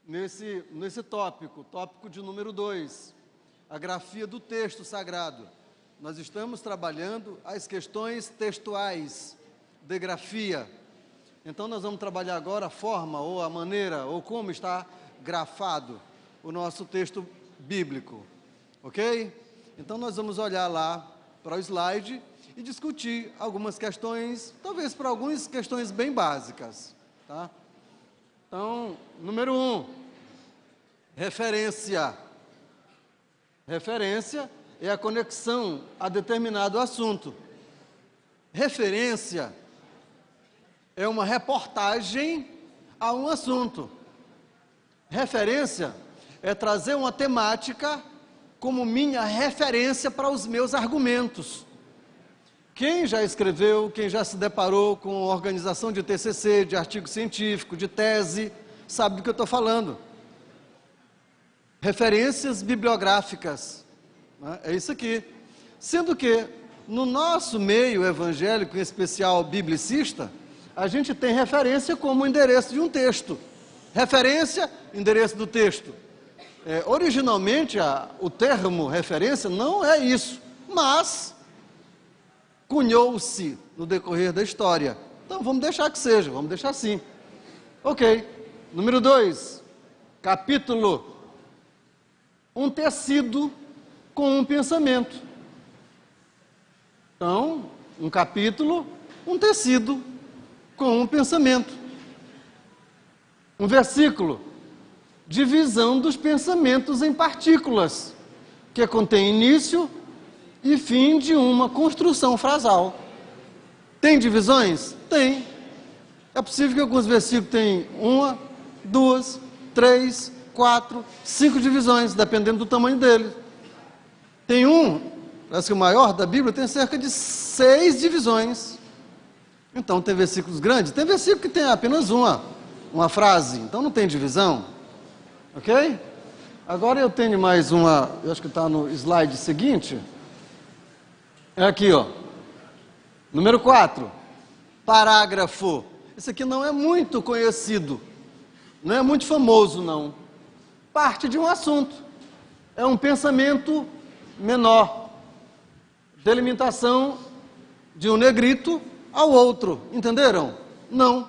nesse tópico de número 2, a grafia do texto sagrado. Nós estamos trabalhando as questões textuais de grafia. Então, nós vamos trabalhar agora a forma, ou a maneira, ou como está grafado o nosso texto bíblico, ok? Então, nós vamos olhar lá para o slide e discutir algumas questões, talvez para algumas questões bem básicas, tá? Então, número 1, referência. Referência é a conexão a determinado assunto. Referência é uma reportagem a um assunto. Referência é trazer uma temática como minha referência para os meus argumentos. Quem já escreveu, quem já se deparou com organização de TCC, de artigo científico, de tese, sabe do que eu estou falando. Referências bibliográficas, né? É isso aqui. Sendo que, no nosso meio evangélico, em especial biblicista, a gente tem referência como endereço de um texto. Referência, endereço do texto. Originalmente, o termo referência não é isso, mas cunhou-se no decorrer da história. Então, vamos deixar que seja, vamos deixar assim. Ok. Número 2, capítulo. Um tecido com um pensamento. Então, um capítulo, um tecido com um pensamento. Um versículo, divisão dos pensamentos em partículas, que contém início e fim de uma construção frasal. Tem divisões? Tem. É possível que alguns versículos tenham 1, 2, 3, 4, 5 divisões, dependendo do tamanho dele. Tem parece que o maior da Bíblia tem cerca de 6 divisões. Então, tem versículos grandes, tem versículo que tem apenas uma frase, então não tem divisão. Ok? Agora eu tenho mais eu acho que está no slide seguinte. É aqui, ó. Número 4, parágrafo. Esse aqui não é muito conhecido, não é muito famoso, não. Parte de um assunto. É um pensamento menor. Delimitação de um negrito ao outro. Entenderam? Não.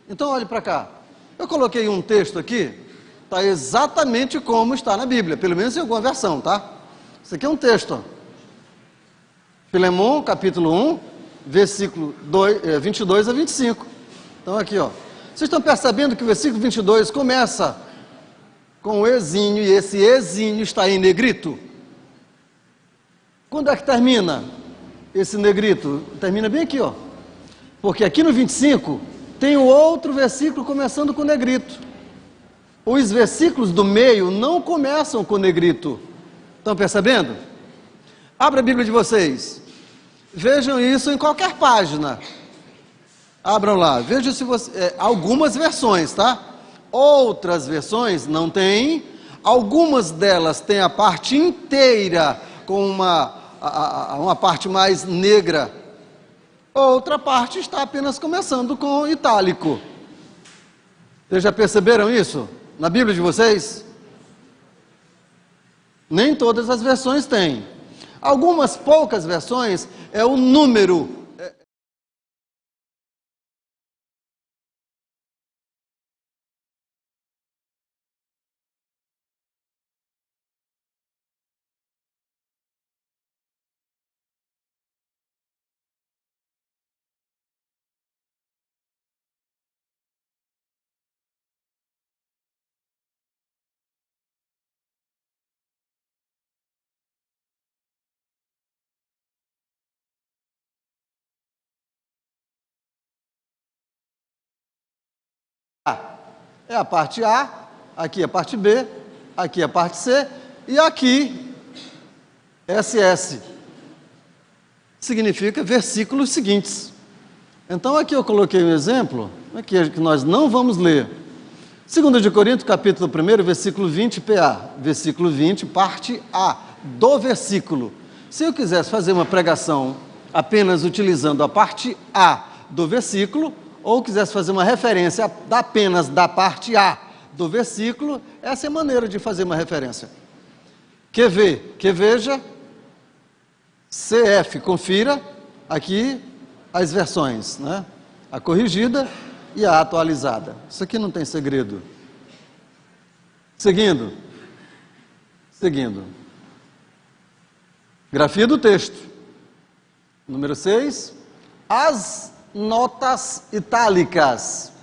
Então, olhe para cá. Eu coloquei um texto aqui, está exatamente como está na Bíblia, pelo menos em alguma versão, tá? Isso aqui é um texto, ó. Filemon, capítulo 1, versículo 22 a 25. Então, aqui, ó. Vocês estão percebendo que o versículo 22 começa com o exínio, e esse exínio está em negrito? Quando é que termina esse negrito? Termina bem aqui, ó. Porque aqui no 25 tem o outro versículo começando com negrito. Os versículos do meio não começam com negrito. Estão percebendo? Abra a Bíblia de vocês. Vejam isso em qualquer página. Abram lá. Vejam se algumas versões, tá? Outras versões não têm. Algumas delas têm a parte inteira com uma parte mais negra. Outra parte está apenas começando com itálico. Vocês já perceberam isso na Bíblia de vocês? Nem todas as versões têm. Algumas poucas versões é o número. É a parte A, aqui a parte B, aqui a parte C, e aqui SS. Significa versículos seguintes. Então aqui eu coloquei um exemplo, aqui que nós não vamos ler. 2 de Coríntios, capítulo 1, versículo 20, PA. Versículo 20, parte A, do versículo. Se eu quisesse fazer uma pregação apenas utilizando a parte A do versículo, ou quisesse fazer uma referência apenas da parte A do versículo, essa é a maneira de fazer uma referência. QV, que veja, CF, confira, aqui as versões, né? A corrigida e a atualizada. Isso aqui não tem segredo. Seguindo. Grafia do texto. Número 6. As notas itálicas.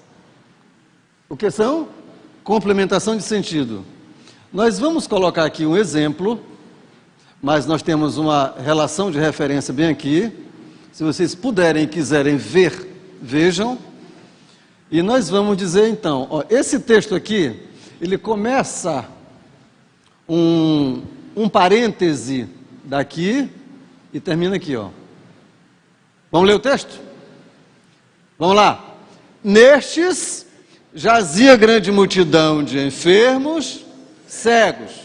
O que são? Complementação de sentido. Nós vamos colocar aqui um exemplo, mas nós temos uma relação de referência bem aqui. Se vocês puderem e quiserem ver, vejam. E nós vamos dizer então, ó, esse texto aqui, ele começa um parêntese daqui e termina aqui, ó. Vamos ler o texto? Vamos lá. Nestes jazia grande multidão de enfermos, cegos.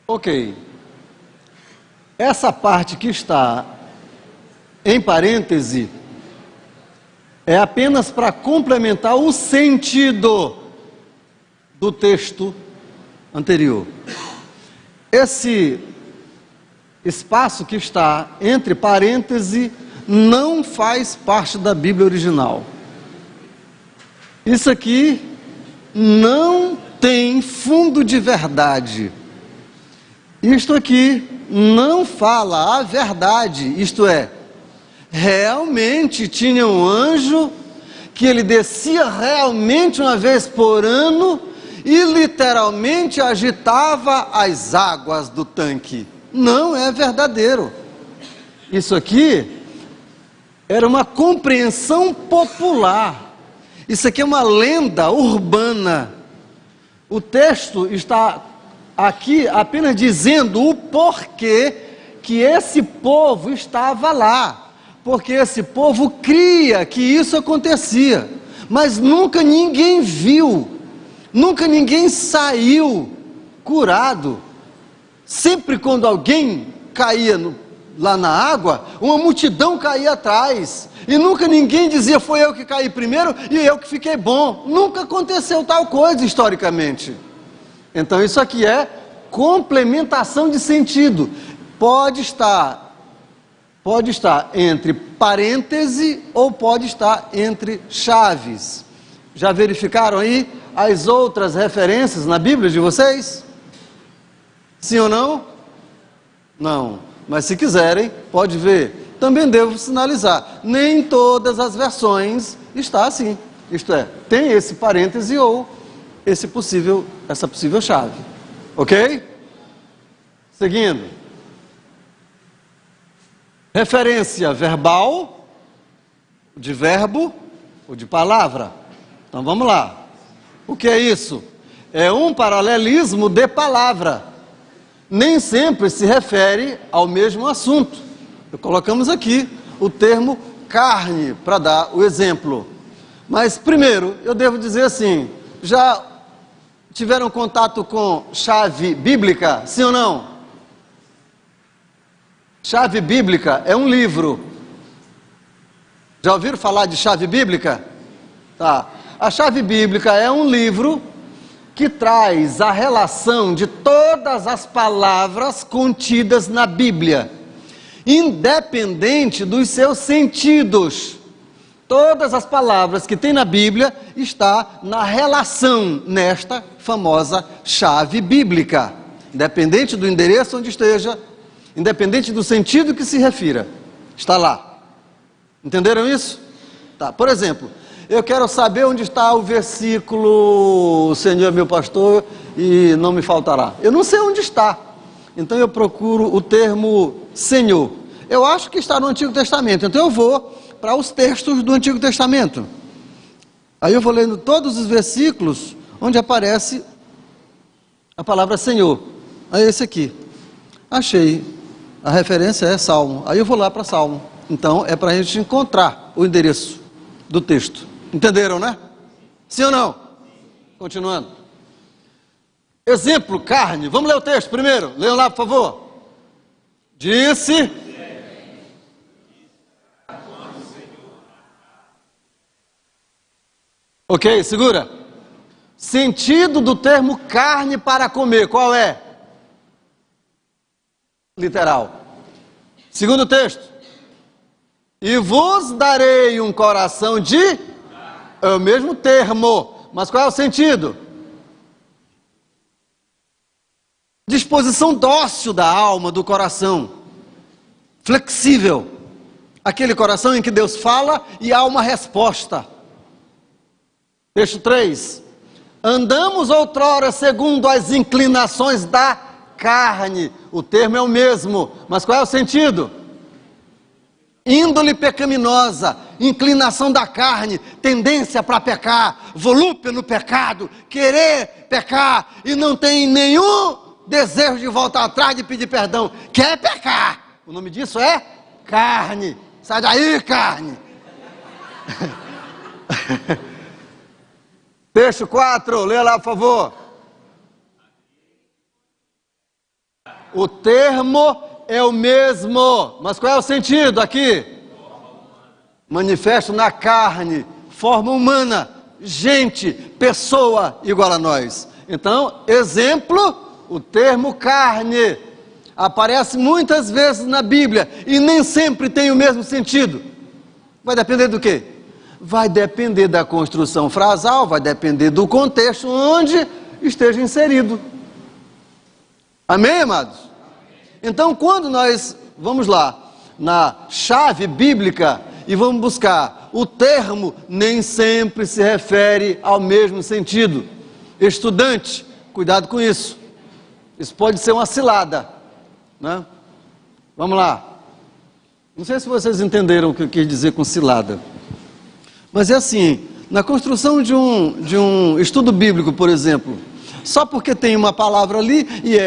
Ok. Essa parte que está em parêntese é apenas para complementar o sentido do texto anterior. Esse espaço que está entre parênteses não faz parte da Bíblia original. Isso aqui não tem fundo de verdade. Isto aqui não fala a verdade, isto é, realmente tinha um anjo que ele descia realmente uma vez por ano e literalmente agitava as águas do tanque. Não é verdadeiro. Isso aqui era uma compreensão popular. Isso aqui é uma lenda urbana. O texto está aqui apenas dizendo o porquê que esse povo estava lá, porque esse povo cria que isso acontecia, mas nunca ninguém viu, nunca ninguém saiu curado. Sempre quando alguém caía lá na água, uma multidão caía atrás, e nunca ninguém dizia, foi eu que caí primeiro e eu que fiquei bom. Nunca aconteceu tal coisa historicamente. Então isso aqui é complementação de sentido. Pode estar entre parêntese ou pode estar entre chaves. Já verificaram aí as outras referências na Bíblia de vocês? Sim ou não? Não. Mas se quiserem, pode ver. Também devo sinalizar, nem todas as versões está assim. Isto é, tem esse parêntese ou essa possível chave. Ok? Seguindo. Referência verbal, de verbo ou de palavra. Então vamos lá. O que é isso? É um paralelismo de palavra. Nem sempre se refere ao mesmo assunto. Colocamos aqui o termo carne para dar o exemplo. Mas primeiro, eu devo dizer assim, já tiveram contato com chave bíblica, sim ou não? Chave bíblica é um livro. Já ouviram falar de chave bíblica? Tá. A chave bíblica é um livro que traz a relação de todas as palavras contidas na Bíblia, independente dos seus sentidos. Todas as palavras que tem na Bíblia está na relação nesta famosa chave bíblica, independente do endereço onde esteja, independente do sentido que se refira, está lá. Entenderam isso? Tá. Por exemplo, eu quero saber onde está o versículo, o Senhor é meu pastor e não me faltará. Eu não sei onde está. Então eu procuro o termo Senhor. Eu acho que está no Antigo Testamento. Então eu vou para os textos do Antigo Testamento. Aí eu vou lendo todos os versículos onde aparece a palavra Senhor. Aí esse aqui. Achei. A referência é Salmo. Aí eu vou lá para Salmo. Então é para a gente encontrar o endereço. do texto. Entenderam, né? Sim ou não? Continuando. Exemplo, carne. Vamos ler o texto primeiro. Leiam lá, por favor. Disse... Ok, segura. Sentido do termo carne para comer, qual é? Literal. Segundo texto. E vos darei um coração de... É o mesmo termo, mas qual é o sentido? Disposição dócil da alma, do coração. Flexível. Aquele coração em que Deus fala e há uma resposta. Texto 3. Andamos outrora segundo as inclinações da carne. O termo é o mesmo, mas qual é o sentido? Índole pecaminosa, inclinação da carne, tendência para pecar, volúpia no pecado, querer pecar e não tem nenhum desejo de voltar atrás de pedir perdão. Quer pecar. O nome disso é carne. Sai daí, carne. Texto 4, leia lá, por favor. O termo é o mesmo, mas qual é o sentido aqui? Manifesto na carne, forma humana, gente, pessoa igual a nós. Então, exemplo, o termo carne aparece muitas vezes na Bíblia e nem sempre tem o mesmo sentido. Vai depender do quê? Vai depender da construção frasal, vai depender do contexto onde esteja inserido. Amém, amados? Então, quando nós vamos lá na chave bíblica e vamos buscar, o termo nem sempre se refere ao mesmo sentido. Estudante, cuidado com isso. Isso pode ser uma cilada, né? Vamos lá. Não sei se vocês entenderam o que eu quis dizer com cilada. Mas é assim, na construção de um estudo bíblico, por exemplo, só porque tem uma palavra ali e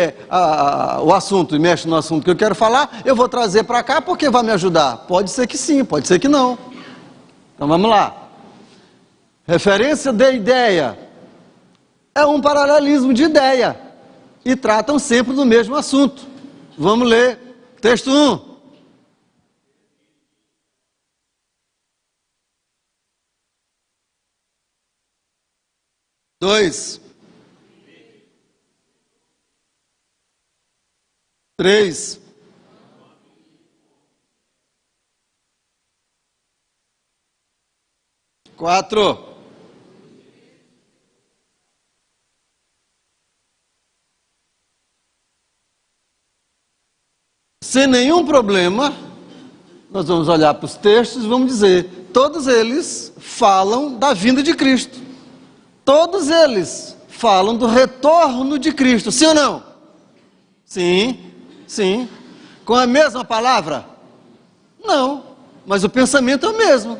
o assunto, e mexe no assunto que eu quero falar, eu vou trazer para cá porque vai me ajudar. Pode ser que sim, pode ser que não. Então vamos lá. Referência de ideia é um paralelismo de ideia e tratam sempre do mesmo assunto. Vamos ler texto 1. Dois, 3, 4, sem nenhum problema, nós vamos olhar para os textos e vamos dizer, todos eles falam da vinda de Cristo. Todos eles falam do retorno de Cristo, sim ou não? Sim, sim. Com a mesma palavra? Não, mas o pensamento é o mesmo.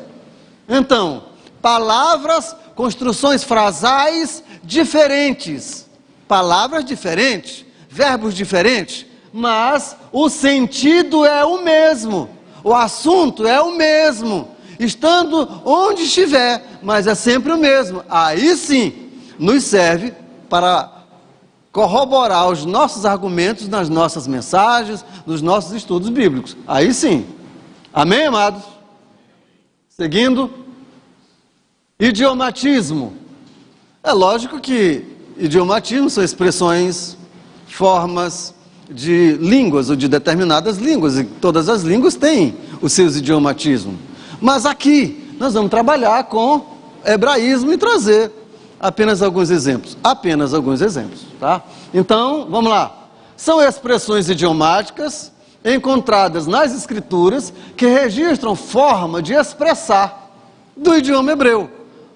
Então, palavras, construções frasais diferentes. Palavras diferentes, verbos diferentes, mas o sentido é o mesmo. O assunto é o mesmo. Estando onde estiver, mas é sempre o mesmo. Aí sim, nos serve para corroborar os nossos argumentos nas nossas mensagens, nos nossos estudos bíblicos. Aí sim. Amém, amados? Seguindo. Idiomatismo. É lógico que idiomatismo são expressões, formas de línguas ou de determinadas línguas, e todas as línguas têm os seus idiomatismos. Mas aqui nós vamos trabalhar com hebraísmo e trazer apenas alguns exemplos. Apenas alguns exemplos, tá? Então, vamos lá. São expressões idiomáticas encontradas nas escrituras que registram forma de expressar do idioma hebreu.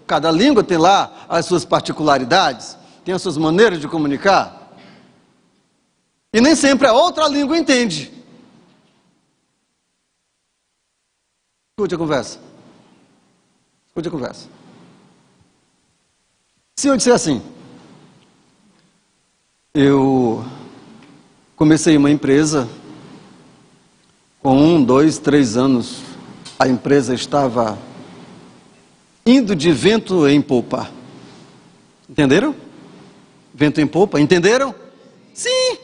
Cada língua tem lá as suas particularidades, tem as suas maneiras de comunicar. E nem sempre a outra língua entende. Escute a conversa. Escute a conversa. Se eu disser assim, eu comecei uma empresa, com 1, 2, 3 anos, a empresa estava indo de vento em popa. Entenderam? Vento em popa, entenderam? Sim!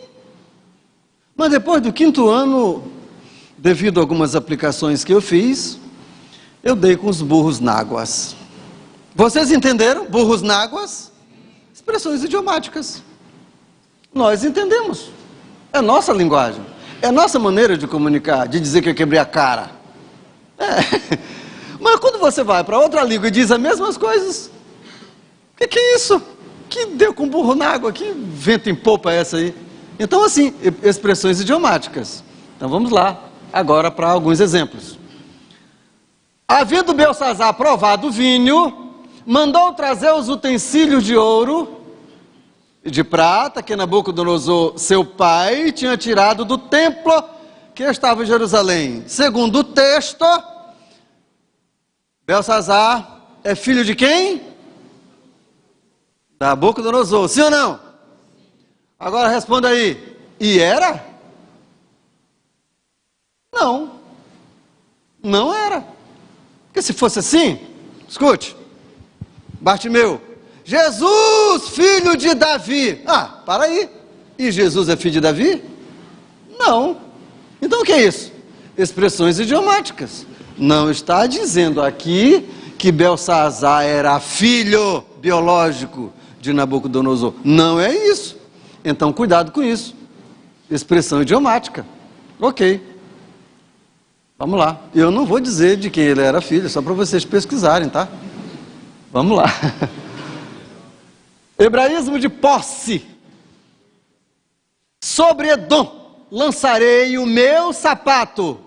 Mas depois do 5º ano, devido a algumas aplicações que eu fiz, eu dei com os burros náguas. Vocês entenderam? Burros náguas? Expressões idiomáticas. Nós entendemos. É nossa linguagem. É nossa maneira de comunicar, de dizer que eu quebrei a cara. Mas quando você vai para outra língua e diz as mesmas coisas, o que é isso? Que deu com burro na água? Que vento em popa é essa aí? Então, assim, expressões idiomáticas. Então, vamos lá, agora para alguns exemplos. Havendo Belsazar provado o vinho, mandou trazer os utensílios de ouro e de prata, que Nabucodonosor, seu pai, tinha tirado do templo que estava em Jerusalém. Segundo o texto, Belsazar é filho de quem? Nabucodonosor, sim ou não? Agora responda aí, e era? Não, não era. Porque se fosse assim, escute, Bartimeu, Jesus, filho de Davi. Ah, para aí, e Jesus é filho de Davi? Não. Então o que é isso? Expressões idiomáticas. Não está dizendo aqui que Belsazar era filho biológico de Nabucodonosor. Não é isso. Então cuidado com isso. Expressão idiomática. Ok. Vamos lá. Eu não vou dizer de quem ele era filho, só para vocês pesquisarem, tá? Vamos lá. Hebraísmo de posse. Sobre Edom lançarei o meu sapato.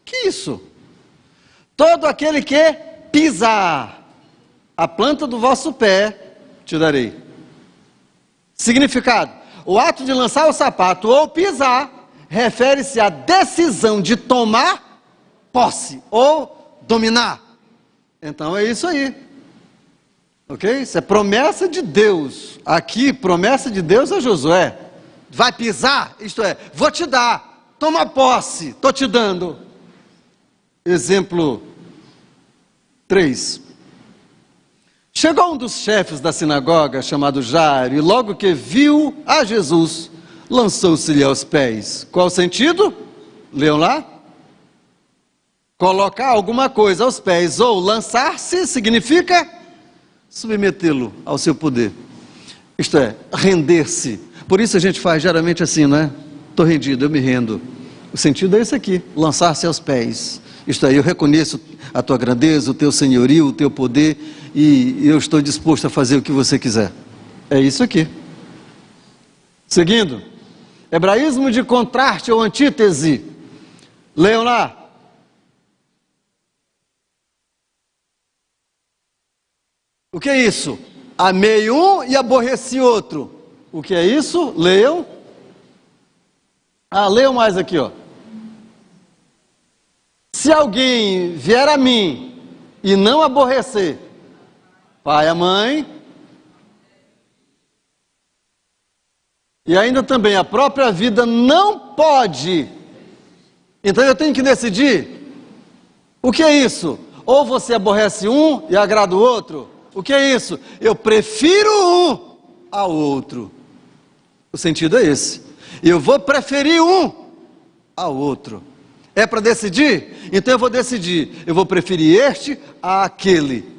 Que isso? Todo aquele que pisar a planta do vosso pé, te darei. Significado: o ato de lançar o sapato ou pisar refere-se à decisão de tomar posse ou dominar. Então é isso aí. Ok? Isso é promessa de Deus. Aqui, promessa de Deus a Josué. Vai pisar, isto é, vou te dar. Toma posse, estou te dando. Exemplo 3. Chegou um dos chefes da sinagoga, chamado Jairo, e logo que viu a Jesus, lançou-se-lhe aos pés. Qual o sentido? Leiam lá. Colocar alguma coisa aos pés ou lançar-se significa submetê-lo ao seu poder. Isto é, render-se. Por isso a gente faz geralmente assim, não é? Estou rendido, eu me rendo. O sentido é esse aqui, lançar-se aos pés. Isto é, eu reconheço a tua grandeza, o teu senhorio, o teu poder, e eu estou disposto a fazer o que você quiser. É isso aqui. Seguindo, hebraísmo de contraste ou antítese. Leiam lá. O que é isso? Amei um e aborreci outro. O que é isso? Leiam. Leiam mais aqui, ó. Se alguém vier a mim e não aborrecer pai e mãe, e ainda também a própria vida, não pode. Então eu tenho que decidir. O que é isso? Ou você aborrece um e agrada o outro? O que é isso? Eu prefiro um ao outro. O sentido é esse. Eu vou preferir um ao outro. É para decidir? Então eu vou decidir. Eu vou preferir este àquele.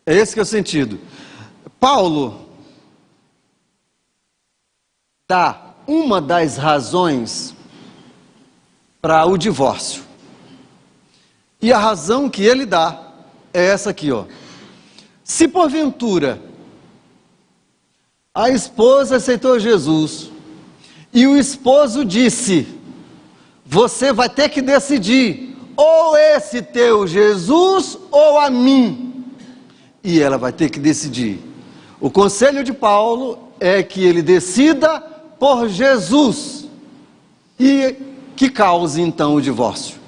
É esse que é o sentido. Paulo dá uma das razões para o divórcio. E a razão que ele dá é essa aqui, ó. Se porventura a esposa aceitou Jesus e o esposo disse: você vai ter que decidir, ou esse teu Jesus ou a mim. E ela vai ter que decidir. O conselho de Paulo é que ele decida por Jesus e que cause então o divórcio.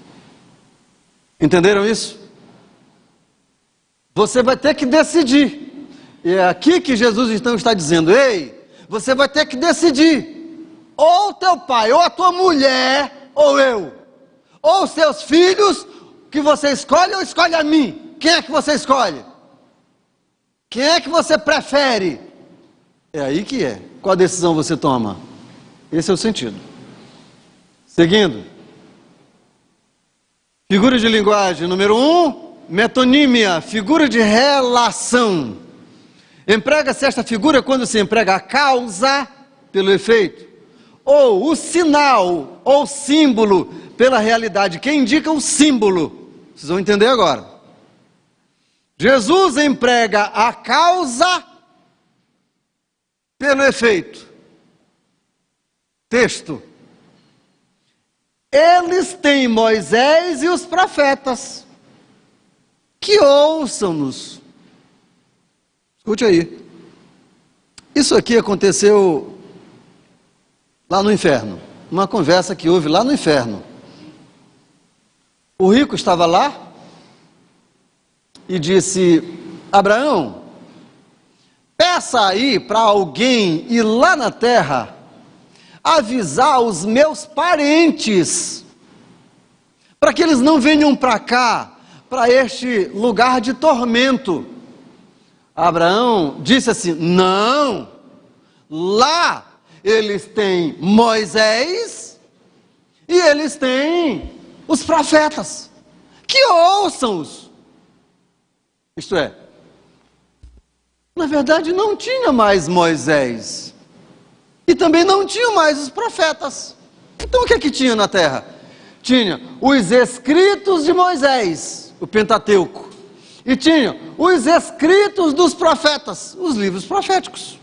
Entenderam isso? Você vai ter que decidir. E é aqui que Jesus então está dizendo: ei, você vai ter que decidir. Ou teu pai, ou a tua mulher, ou eu. Ou seus filhos, que você escolhe ou escolhe a mim. quem é que você escolhe? Quem é que você prefere? É aí que é. Qual decisão você toma? Esse é o sentido. Seguindo. Figura de linguagem número 1, metonímia, figura de relação. Emprega-se esta figura quando se emprega a causa pelo efeito, ou o sinal ou símbolo pela realidade, que indica o símbolo. Vocês vão entender agora. Jesus emprega a causa pelo efeito. Texto. Eles têm Moisés e os profetas, que ouçam-nos. Escute aí. Isso aqui aconteceu lá no inferno. Uma conversa que houve lá no inferno. O rico estava lá e disse: Abraão, peça aí para alguém ir lá na terra avisar os meus parentes, para que eles não venham para cá, para este lugar de tormento. Abraão disse assim: não, lá eles têm Moisés e eles têm os profetas, que ouçam-os. Isto é, na verdade não tinha mais Moisés e também não tinha mais os profetas. Então o que é que tinha na terra? Tinha os escritos de Moisés, o Pentateuco, e tinha os escritos dos profetas, os livros proféticos.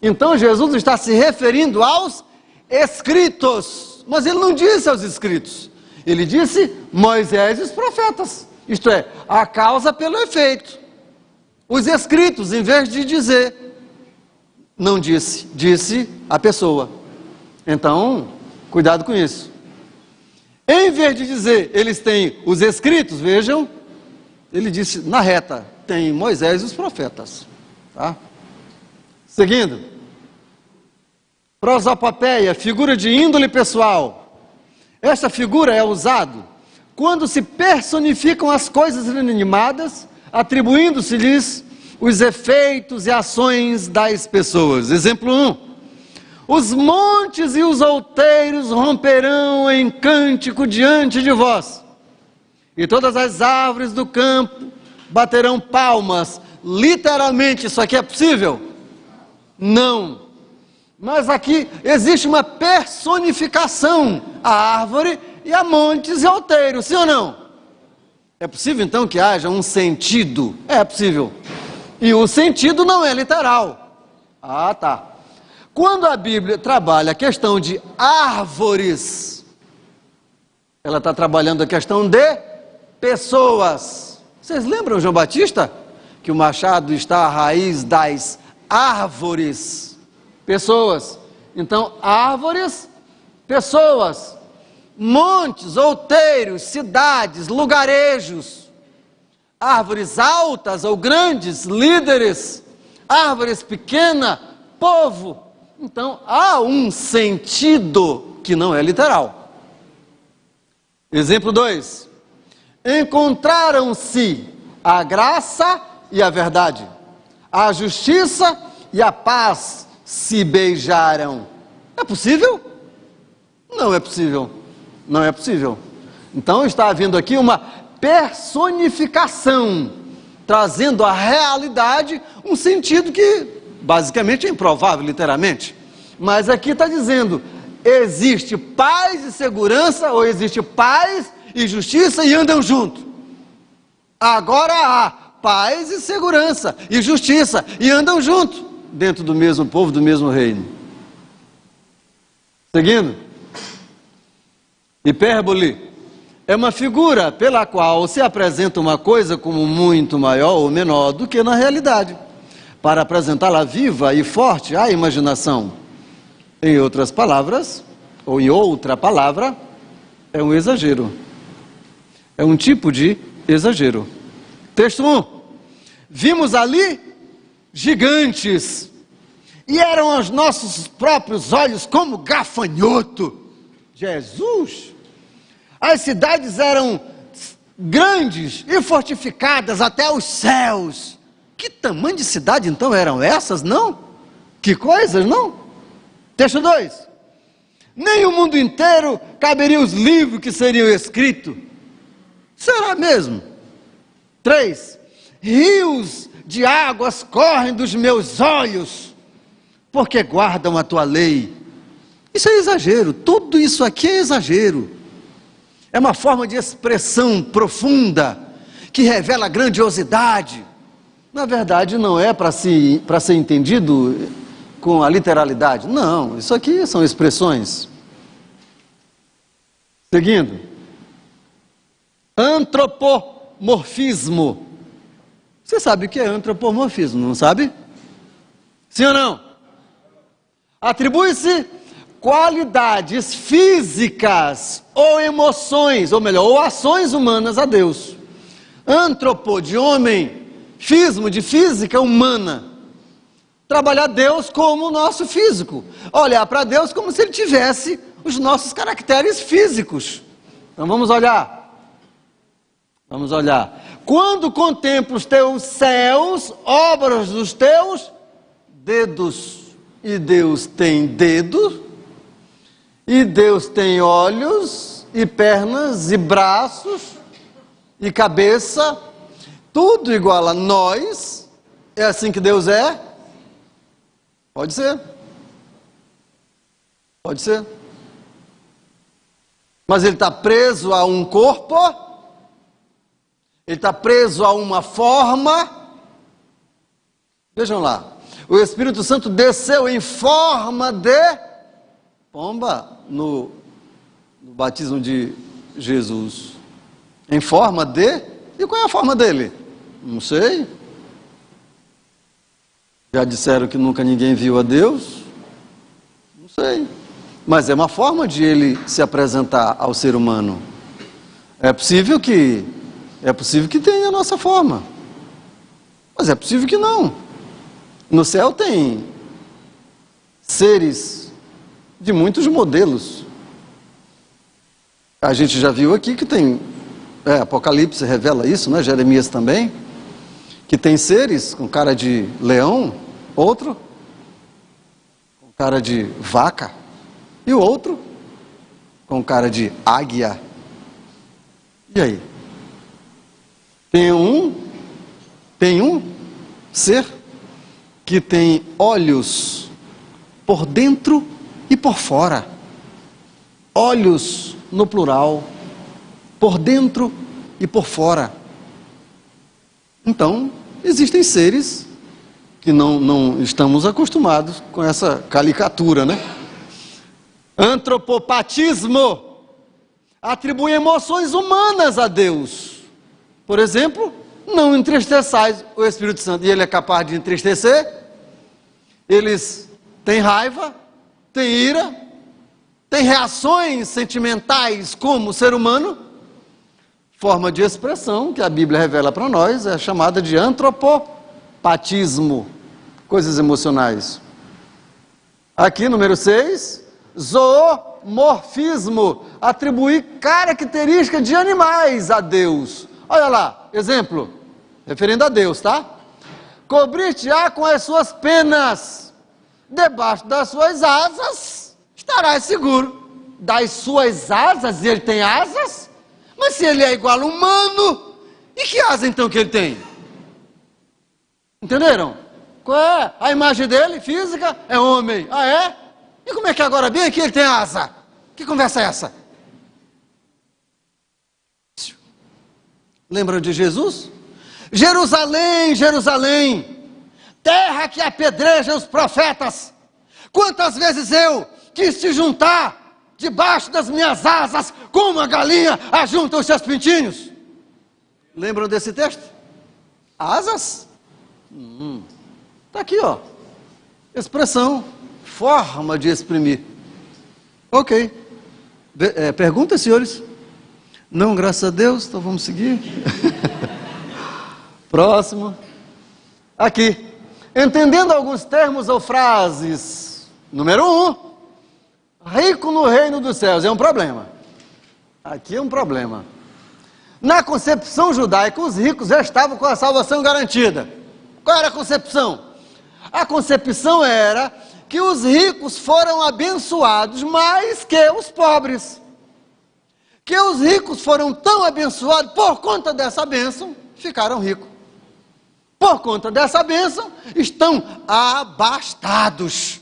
Então Jesus está se referindo aos escritos, mas ele não disse aos escritos, ele disse Moisés e os profetas, isto é, a causa pelo efeito. Os escritos, em vez de dizer, não disse, disse a pessoa. Então, cuidado com isso. Em vez de dizer, eles têm os escritos, vejam, ele disse na reta, tem Moisés e os profetas. Tá? Seguindo. Prosopopeia, figura de índole pessoal. Esta figura é usada quando se personificam as coisas inanimadas, atribuindo-se-lhes os efeitos e ações das pessoas. Exemplo 1. Os montes e os outeiros romperão em cântico diante de vós, e todas as árvores do campo baterão palmas. Literalmente, isso aqui é possível? Não. Mas aqui existe uma personificação, a árvore e a montes e outeiros, sim ou não? É possível então que haja um sentido? É possível. E o sentido não é literal. Ah, tá. Quando a Bíblia trabalha a questão de árvores, ela está trabalhando a questão de pessoas. Vocês lembram, João Batista? Que o machado está à raiz das árvores. Pessoas. Então, árvores, pessoas. Montes, outeiros, cidades, lugarejos. Árvores altas ou grandes, líderes. Árvores pequenas, povo. Então, há um sentido que não é literal. Exemplo 2. Encontraram-se a graça e a verdade, a justiça e a paz se beijaram. É possível? Não é possível. Não é possível. Então está havendo aqui uma personificação, trazendo à realidade um sentido que basicamente é improvável, literalmente. Mas aqui está dizendo, existe paz e segurança, ou existe paz e justiça e andam junto. Agora há paz e segurança e justiça e andam junto, dentro do mesmo povo, do mesmo reino. Seguindo. Hipérbole é uma figura pela qual se apresenta uma coisa como muito maior ou menor do que na realidade, para apresentá-la viva e forte à imaginação. Em outras palavras, ou em outra palavra, é um exagero. É um tipo de exagero. Texto 1. Vimos ali gigantes, e eram aos nossos próprios olhos como gafanhoto. Jesus! As cidades eram grandes e fortificadas até os céus. Que tamanho de cidade então eram essas, não? Que coisas, não? Texto 2. Nem o mundo inteiro caberia os livros que seriam escritos. Será mesmo? 3. Rios de águas correm dos meus olhos, porque guardam a tua lei. Isso é exagero, tudo isso aqui é exagero. É uma forma de expressão profunda, que revela grandiosidade. Na verdade, não é para ser entendido com a literalidade. Não, isso aqui são expressões. Seguindo. Antropomorfismo. Você sabe o que é antropomorfismo, não sabe? Sim ou não? Atribui-se qualidades físicas ou emoções, ou melhor, ou ações humanas a Deus. Antropo, de homem, fismo, de física humana. Trabalhar Deus como o nosso físico. Olhar para Deus como se Ele tivesse os nossos caracteres físicos. Então vamos olhar. Vamos olhar. Quando contemplo os teus céus, obras dos teus dedos. E Deus tem dedo, e Deus tem olhos, e pernas, e braços, e cabeça, tudo igual a nós. É assim que Deus é? Pode ser. Pode ser. Mas Ele está preso a um corpo? Ele está preso a uma forma? Vejam lá. O Espírito Santo desceu em forma de pomba no batismo de Jesus. Em forma de? E qual é a forma dele? Não sei. Já disseram que nunca ninguém viu a Deus? Não sei. Mas é uma forma de ele se apresentar ao ser humano. É possível que tenha a nossa forma. Mas é possível que não. No céu tem seres de muitos modelos. A gente já viu aqui que tem, Apocalipse revela isso, né? Jeremias também, que tem seres com cara de leão, outro com cara de vaca, e o outro com cara de águia. E aí? Tem um ser que tem olhos por dentro e por fora. Olhos no plural, por dentro e por fora. Então, existem seres que não estamos acostumados com essa caricatura, né? Antropopatismo atribui emoções humanas a Deus. Por exemplo, não entristeçais o Espírito Santo. E ele é capaz de entristecer. Eles têm raiva, têm ira, têm reações sentimentais como o ser humano. Forma de expressão que a Bíblia revela para nós é chamada de antropopatismo. Coisas emocionais. Aqui, número 6, zoomorfismo. Atribuir características de animais a Deus. Olha lá, exemplo, referindo a Deus, tá? Cobrir-te-á com as suas penas, debaixo das suas asas estarás seguro. Das suas asas, ele tem asas? Mas se ele é igual ao humano, e que asa então que ele tem? Entenderam? Qual é a imagem dele, física? É homem. Ah, é? E como é que agora bem aqui ele tem asa? Que conversa é essa? Lembram de Jesus? Jerusalém, Jerusalém, terra que apedreja os profetas. Quantas vezes eu quis te juntar debaixo das minhas asas, como a galinha ajunta os seus pintinhos. Lembram desse texto? Asas? Está aqui, ó. Expressão, forma de exprimir. Ok. Pergunta, senhores? Não, graças a Deus, então vamos seguir. Próximo. Aqui. Entendendo alguns termos ou frases. Número 1. Rico no reino dos céus. É um problema. Aqui é um problema. Na concepção judaica, os ricos já estavam com a salvação garantida. Qual era a concepção? A concepção era que os ricos foram abençoados mais que os pobres. Que os ricos foram tão abençoados, por conta dessa bênção, ficaram ricos. Por conta dessa bênção, estão abastados.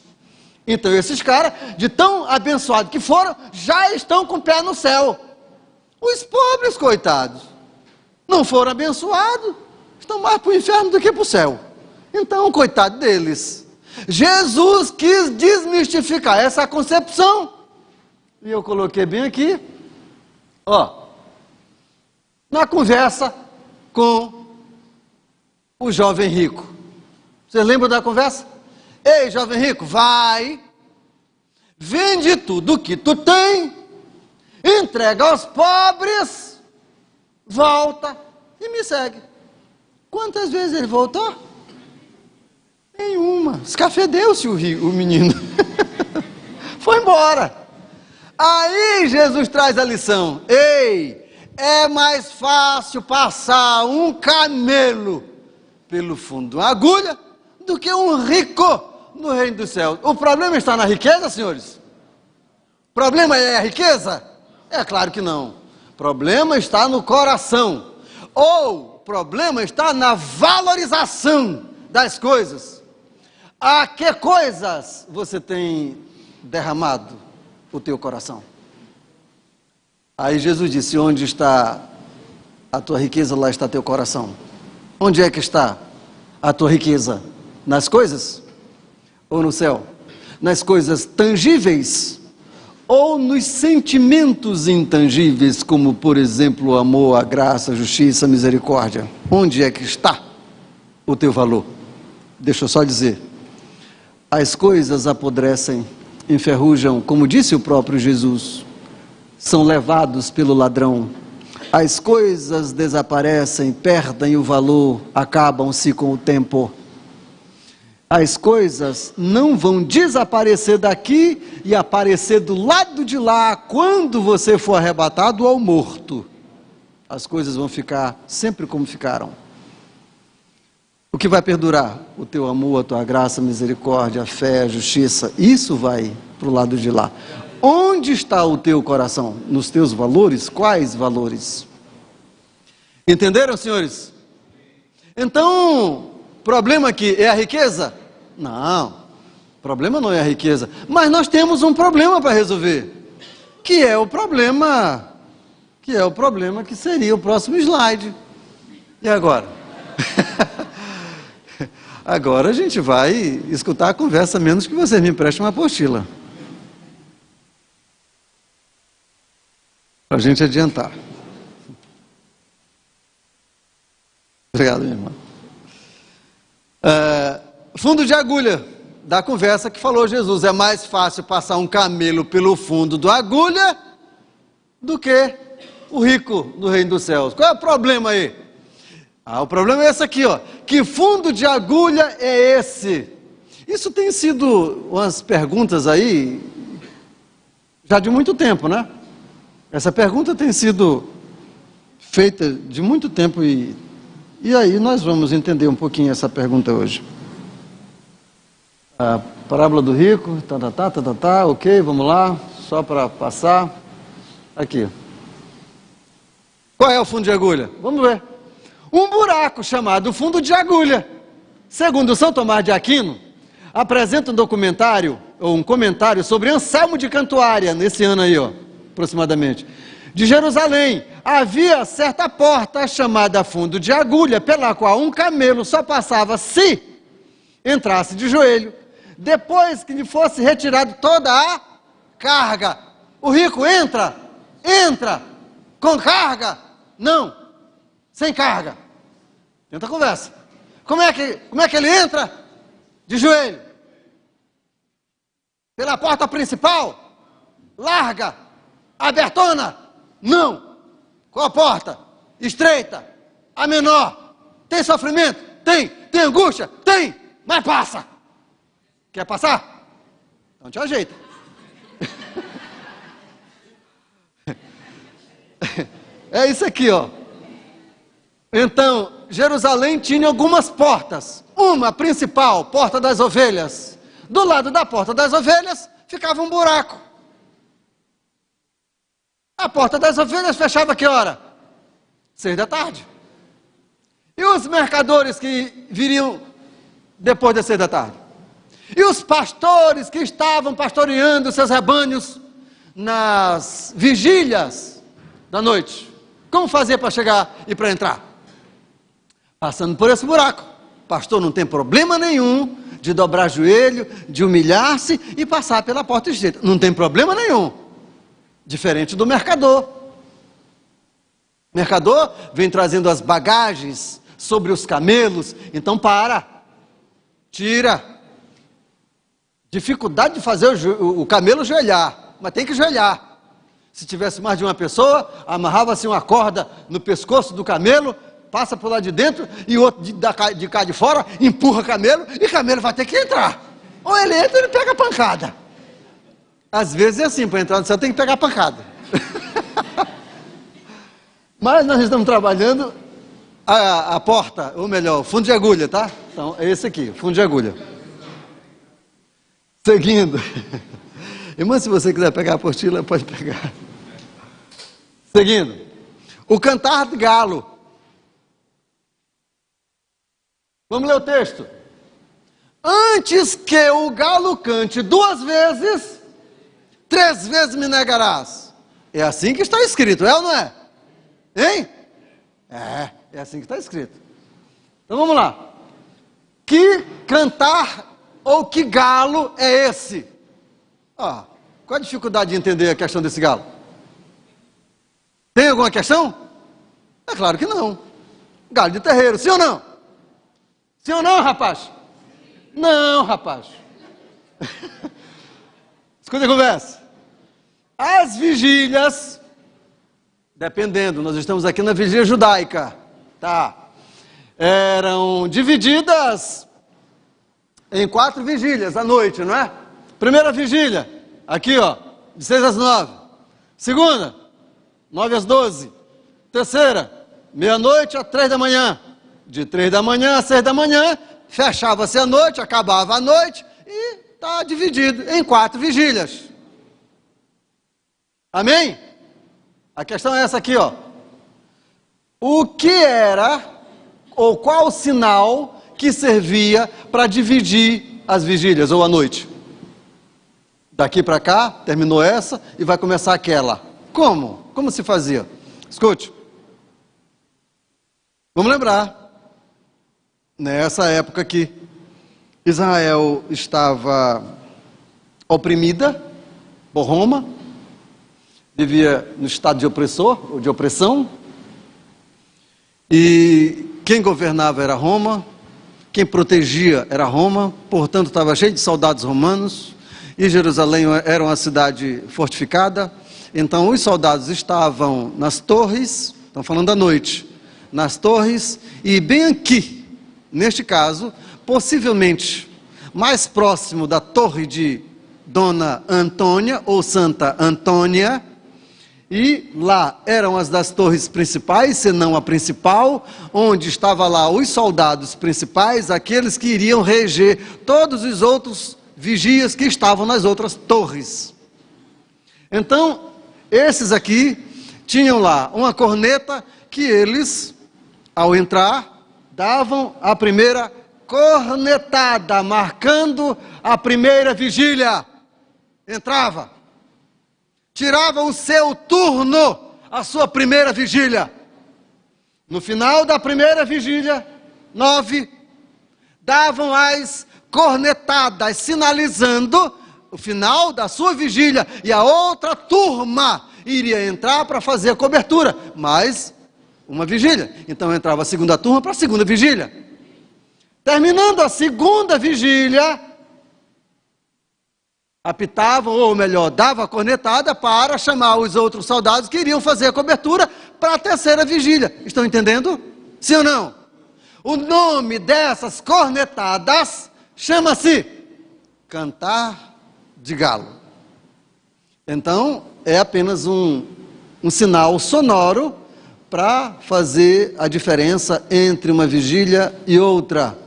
Então esses caras, de tão abençoados que foram, já estão com o pé no céu. Os pobres, coitados, não foram abençoados, estão mais para o inferno do que para o céu. Então, coitado deles. Jesus quis desmistificar essa concepção. E eu coloquei bem aqui, na conversa com o jovem rico. Vocês lembram da conversa? Ei, jovem rico, vai, vende tudo o que tu tem, entrega aos pobres, volta e me segue. Quantas vezes ele voltou? Nenhuma. Escafedeu-se o menino. Foi embora. Aí Jesus traz a lição. Ei, é mais fácil passar um camelo pelo fundo de uma agulha do que um rico no reino dos céus. O problema está na riqueza, senhores? O problema é a riqueza? É claro que não. O problema está no coração. Ou o problema está na valorização das coisas. A que coisas você tem derramado o teu coração? Aí Jesus disse, onde está a tua riqueza, lá está teu coração. Onde é que está a tua riqueza? Nas coisas? Ou no céu? Nas coisas tangíveis? Ou nos sentimentos intangíveis, como por exemplo o amor, a graça, a justiça, a misericórdia? Onde é que está o teu valor? Deixa eu só dizer, as coisas apodrecem, enferrujam, como disse o próprio Jesus, são levados pelo ladrão. As coisas desaparecem, perdem o valor, acabam-se com o tempo. As coisas não vão desaparecer daqui e aparecer do lado de lá quando você for arrebatado ou morto. As coisas vão ficar sempre como ficaram. O que vai perdurar? O teu amor, a tua graça, a misericórdia, a fé, a justiça. Isso vai para o lado de lá. Onde está o teu coração? Nos teus valores? Quais valores? Entenderam, senhores? Então, problema aqui é a riqueza? Não, problema não é a riqueza. Mas nós temos um problema para resolver, que é o problema que seria o próximo slide. E agora? Agora a gente vai escutar a conversa, menos que vocês me emprestem uma apostila. Para a gente adiantar. Obrigado, minha irmã. Fundo de agulha da conversa que falou Jesus. É mais fácil passar um camelo pelo fundo da agulha do que o rico no reino dos céus. Qual é o problema aí? O problema é esse aqui, Que fundo de agulha é esse? Isso tem sido umas perguntas aí já de muito tempo, né? Essa pergunta tem sido feita de muito tempo e aí nós vamos entender um pouquinho essa pergunta hoje. A parábola do rico, ok, vamos lá, só para passar. Aqui. Qual é o fundo de agulha? Vamos ver. Um buraco chamado fundo de agulha. Segundo São Tomás de Aquino, apresenta um documentário, ou um comentário sobre Anselmo de Cantuária, nesse ano aí, aproximadamente. De Jerusalém, havia certa porta chamada fundo de agulha, pela qual um camelo só passava se entrasse de joelho, depois que lhe fosse retirado toda a carga. O rico entra com carga? Não, sem carga. Tenta a conversa. Como é que ele entra? De joelho. Pela porta principal? Larga, abertona? Não. Qual a porta? Estreita, a menor. Tem sofrimento? Tem. Tem angústia? Tem. Mas passa. Quer passar? Então te ajeita. É isso aqui, Então, Jerusalém tinha algumas portas. Uma principal, Porta das Ovelhas. Do lado da Porta das Ovelhas ficava um buraco. A Porta das Ovelhas fechava que hora? 6 da tarde. E os mercadores que viriam depois das 6 da tarde? E os pastores que estavam pastoreando seus rebanhos nas vigílias da noite? Como fazer para chegar e para entrar? Passando por esse buraco. Pastor não tem problema nenhum de dobrar joelho, de humilhar-se e passar pela porta estreita. Não tem problema nenhum. Diferente do mercador. O mercador vem trazendo as bagagens sobre os camelos, então tira. Dificuldade de fazer o camelo joelhar, mas tem que joelhar. Se tivesse mais de uma pessoa, amarrava-se uma corda no pescoço do camelo, passa por lá de dentro, e o outro de cá de fora, empurra o camelo, e o camelo vai ter que entrar. Ou ele entra, ou ele pega a pancada. Às vezes é assim, para entrar no céu tem que pegar a pancada. Mas nós estamos trabalhando a porta, ou melhor, o fundo de agulha, tá? Então, é esse aqui, o fundo de agulha. Seguindo. Irmã, se você quiser pegar a apostila, pode pegar. Seguindo. O cantar de galo. Vamos ler o texto. Antes que o galo cante 2 vezes, 3 vezes me negarás. É assim que está escrito, é ou não é? Hein? É assim que está escrito. Então vamos lá. Que cantar ou que galo é esse? Qual a dificuldade de entender a questão desse galo? Tem alguma questão? É claro que não. Galo de terreiro, sim ou não? Sim ou não, rapaz? Não, rapaz. Escuta a conversa. As vigílias, dependendo, nós estamos aqui na vigília judaica, tá? Eram divididas em 4 vigílias à noite, não é? Primeira vigília, aqui ó, de 6 às 9. Segunda, 9 às 12. Terceira, meia-noite a 3 da manhã. De 3 da manhã a 6 da manhã, fechava-se a noite, acabava a noite e está dividido em 4 vigílias. Amém? A questão é essa aqui, ó. O que era, ou qual o sinal que servia para dividir as vigílias ou a noite? Daqui para cá, terminou essa e vai começar aquela. Como? Como se fazia? Escute. Vamos lembrar. Nessa época que Israel estava oprimida por Roma, vivia no estado de opressor, ou de opressão, e quem governava era Roma, quem protegia era Roma, portanto estava cheio de soldados romanos, e Jerusalém era uma cidade fortificada, então os soldados estavam nas torres, estão falando à noite, nas torres, e bem aqui, neste caso, possivelmente mais próximo da torre de Dona Antônia, ou Santa Antônia, e lá eram as das torres principais, se não a principal, onde estavam lá os soldados principais, aqueles que iriam reger todos os outros vigias que estavam nas outras torres. Então, esses aqui tinham lá uma corneta que eles, ao entrar, davam a primeira cornetada, marcando a primeira vigília. Entrava. Tirava o seu turno, a sua primeira vigília. No final da primeira vigília, 9, davam as cornetadas, sinalizando o final da sua vigília. E a outra turma iria entrar para fazer a cobertura. Mas uma vigília. Então entrava a segunda turma para a segunda vigília. Terminando a segunda vigília, apitavam, ou melhor, dava a cornetada para chamar os outros soldados que iriam fazer a cobertura para a terceira vigília. Estão entendendo? Sim ou não? O nome dessas cornetadas chama-se cantar de galo. Então, é apenas um sinal sonoro para fazer a diferença entre uma vigília e outra.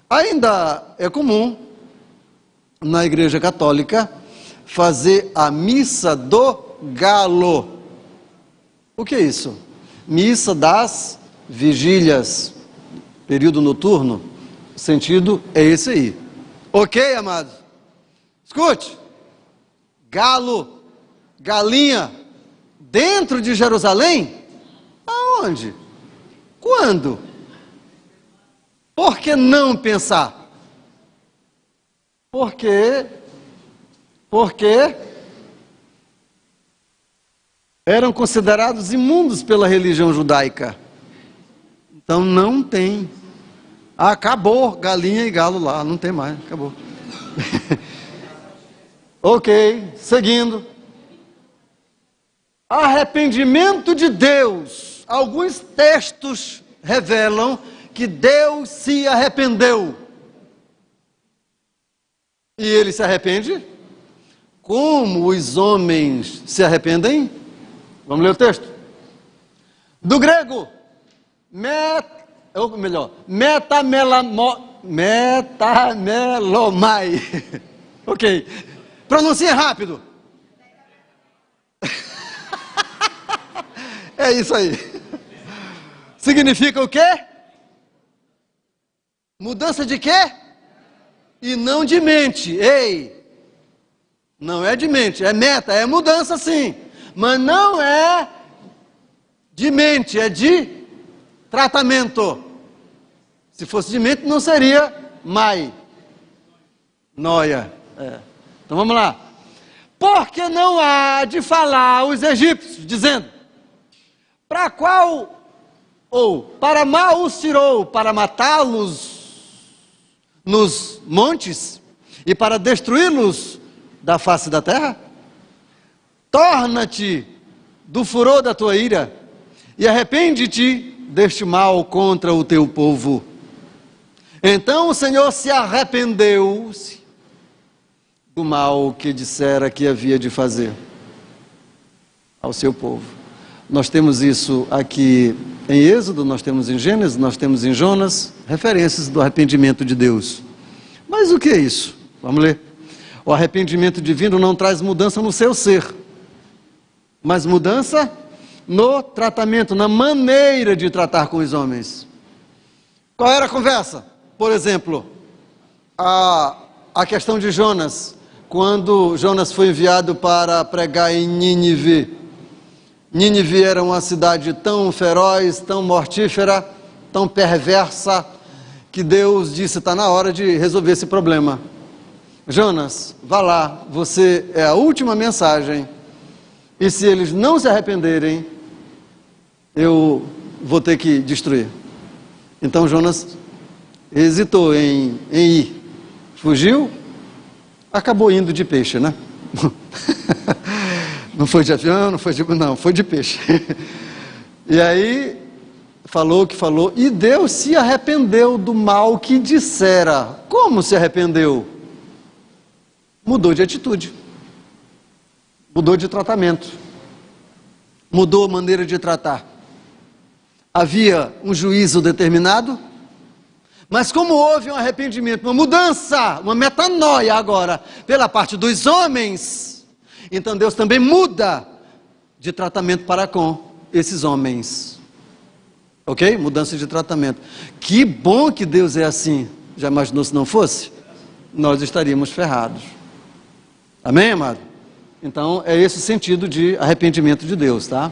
Ainda é comum, na Igreja Católica, fazer a missa do galo. O que é isso? Missa das vigílias, período noturno, o sentido é esse aí. Ok, amados? Escute, galo, galinha, dentro de Jerusalém? Aonde? Quando? Por que não pensar? Porque eram considerados imundos pela religião judaica. Então não tem. Acabou galinha e galo lá, não tem mais, acabou. Ok, seguindo. Arrependimento de Deus. Alguns textos revelam que Deus se arrependeu. E ele se arrepende? Como os homens se arrependem? Vamos ler o texto. Do grego, metamelomai. Ok. Pronuncia rápido. É isso aí. Significa o quê? Mudança de quê? E não de mente. Ei! Não é de mente, é meta, é mudança sim. Mas não é de mente, é de tratamento. Se fosse de mente, não seria mai. Noia. É. Então vamos lá. Porque não há de falar os egípcios, dizendo, para qual, ou para mal os tirou, para matá-los nos montes e para destruí-los da face da terra? Torna-te do furor da tua ira e arrepende-te deste mal contra o teu povo. Então o Senhor se arrependeu do mal que dissera que havia de fazer ao seu povo. Nós temos isso aqui em Êxodo, nós temos em Gênesis, nós temos em Jonas, referências do arrependimento de Deus. Mas o que é isso? Vamos ler. O arrependimento divino não traz mudança no seu ser, mas mudança no tratamento, na maneira de tratar com os homens. Qual era a conversa? Por exemplo, a questão de Jonas, quando Jonas foi enviado para pregar em Nínive. Nínive era uma cidade tão feroz, tão mortífera, tão perversa, que Deus disse, está na hora de resolver esse problema. Jonas, vá lá, você é a última mensagem, e se eles não se arrependerem, eu vou ter que destruir. Então Jonas hesitou em ir, fugiu, acabou indo de peixe, né? Não foi de avião, foi de peixe. E aí, falou o que falou, e Deus se arrependeu do mal que dissera. Como se arrependeu? Mudou de atitude, mudou de tratamento, mudou a maneira de tratar. Havia um juízo determinado, mas como houve um arrependimento, uma mudança, uma metanoia agora, pela parte dos homens, então Deus também muda de tratamento para com esses homens. Ok? Mudança de tratamento. Que bom que Deus é assim. Já imaginou se não fosse? Nós estaríamos ferrados. Amém, amado? Então, é esse o sentido de arrependimento de Deus, tá?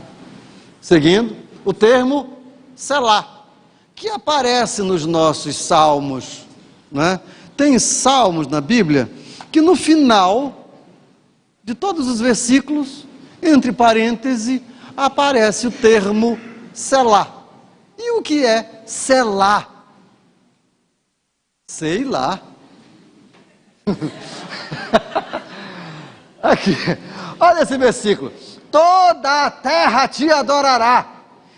Seguindo, o termo selá, que aparece nos nossos salmos, né? Tem salmos na Bíblia que no final de todos os versículos, entre parênteses, aparece o termo selá. E o que é selá? Sei lá. Aqui, olha esse versículo. Toda a terra te adorará,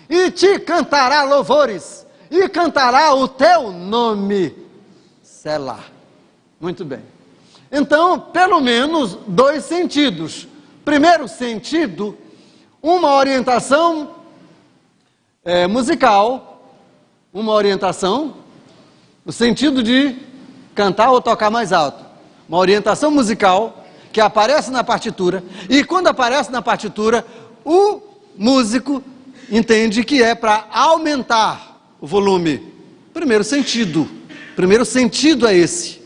e te cantará louvores, e cantará o teu nome. Selá. Muito bem. Então, pelo menos 2 sentidos. Primeiro sentido, uma orientação musical, uma orientação, no sentido de cantar ou tocar mais alto. Uma orientação musical que aparece na partitura, e quando aparece na partitura, o músico entende que é para aumentar o volume. Primeiro sentido é esse.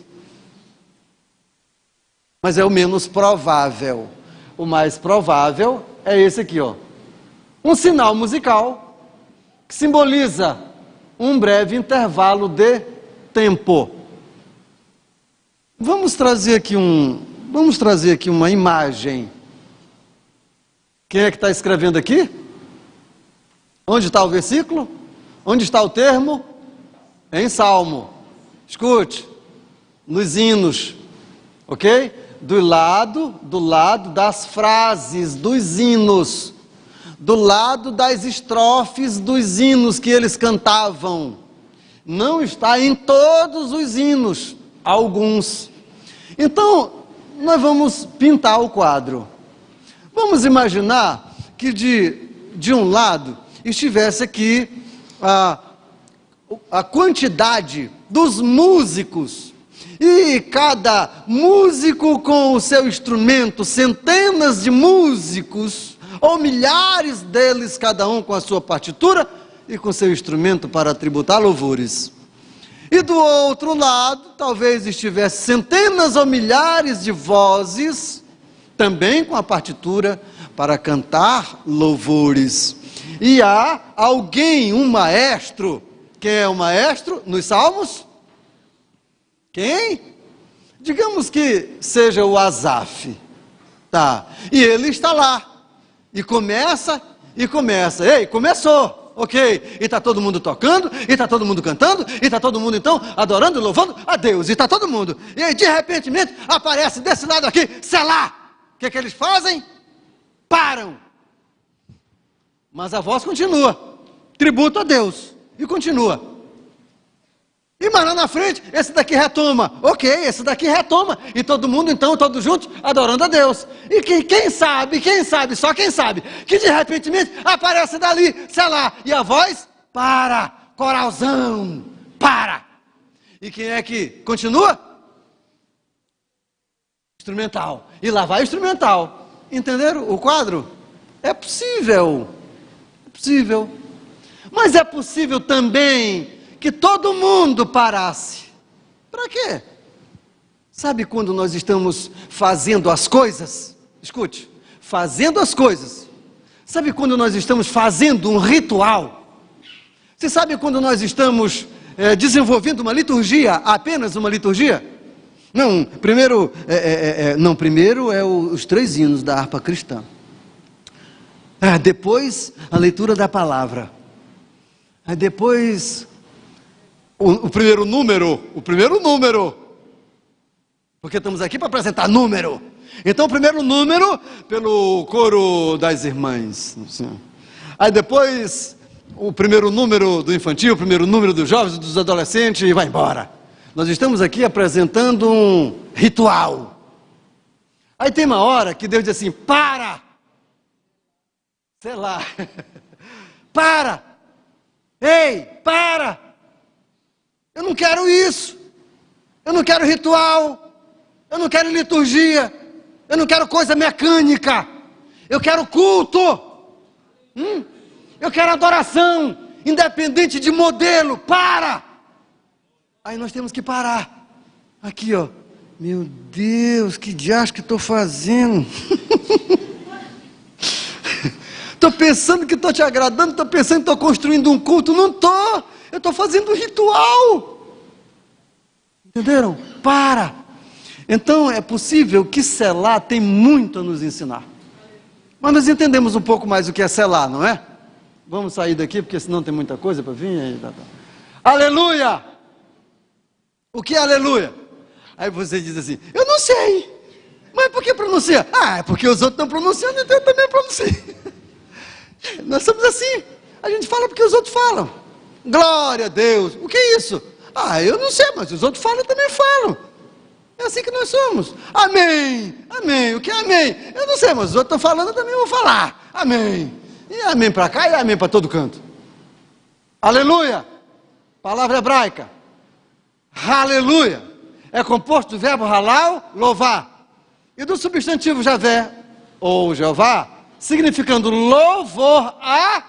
Mas é o menos provável. O mais provável é esse aqui, ó. Um sinal musical que simboliza um breve intervalo de tempo. Vamos trazer aqui uma imagem. Quem é que está escrevendo aqui? Onde está o versículo? Onde está o termo? Em Salmo. Escute, nos hinos, ok? Do lado das frases dos hinos, do lado das estrofes dos hinos que eles cantavam. Não está em todos os hinos, alguns. Então, nós vamos pintar o quadro. Vamos imaginar que de um lado estivesse aqui a quantidade dos músicos, e cada músico com o seu instrumento, centenas de músicos, ou milhares deles, cada um com a sua partitura e com seu instrumento para tributar louvores. E do outro lado, talvez estivesse centenas ou milhares de vozes, também com a partitura para cantar louvores. E há alguém, um maestro. Quem é o maestro nos salmos? Quem? Digamos que seja o Asaf. Tá. E ele está lá. E começa. Ei, começou. Ok. E está todo mundo tocando, e está todo mundo cantando, e está todo mundo então adorando e louvando a Deus. E está todo mundo. E aí de repente aparece desse lado aqui, Selá. O que eles fazem? Param. Mas a voz continua. Tributo a Deus. E continua. E mais lá na frente, esse daqui retoma. Ok, esse daqui retoma. E todo mundo, então, todos juntos, adorando a Deus. E quem sabe, só quem sabe, que de repente aparece dali, sei lá, e a voz, para, coralzão, para. E quem é que continua? Instrumental. E lá vai o instrumental. Entenderam o quadro? É possível. É possível. Mas é possível também que todo mundo parasse. Para quê? Sabe quando nós estamos fazendo as coisas? Escute, fazendo as coisas. Sabe quando nós estamos fazendo um ritual? Você sabe quando nós estamos desenvolvendo uma liturgia, apenas uma liturgia? Não, primeiro é os 3 hinos da harpa cristã. Depois a leitura da palavra. Depois o primeiro número, porque estamos aqui para apresentar número. Então o primeiro número pelo coro das irmãs. Aí depois o primeiro número do infantil, o primeiro número dos jovens, dos adolescentes, e vai embora. Nós estamos aqui apresentando um ritual. Aí tem uma hora que Deus diz assim, para! Sei lá, para! Ei, para! Eu não quero isso, eu não quero ritual, eu não quero liturgia, eu não quero coisa mecânica, eu quero culto, eu quero adoração, independente de modelo, para! Aí nós temos que parar, aqui ó, meu Deus, que diacho que estou fazendo? Estou pensando que estou te agradando, estou pensando que estou construindo um culto, não estou. Eu estou fazendo um ritual. Entenderam? Para. Então é possível que selar tem muito a nos ensinar. Mas nós entendemos um pouco mais o que é selar, não é? Vamos sair daqui, porque senão tem muita coisa para vir. Aí, tá. Aleluia! O que é aleluia? Aí você diz assim, eu não sei. Mas por que pronuncia? É porque os outros estão pronunciando, então eu também pronunciei. Nós somos assim. A gente fala porque os outros falam. Glória a Deus. O que é isso? Eu não sei, mas os outros falam, eu também falo. É assim que nós somos. Amém. Amém. O que é amém? Eu não sei, mas os outros estão falando, eu também vou falar. Amém. E amém para cá e amém para todo canto. Aleluia, palavra hebraica. Aleluia é composto do verbo halal, louvar, e do substantivo Javé, ou Jeová, significando louvor a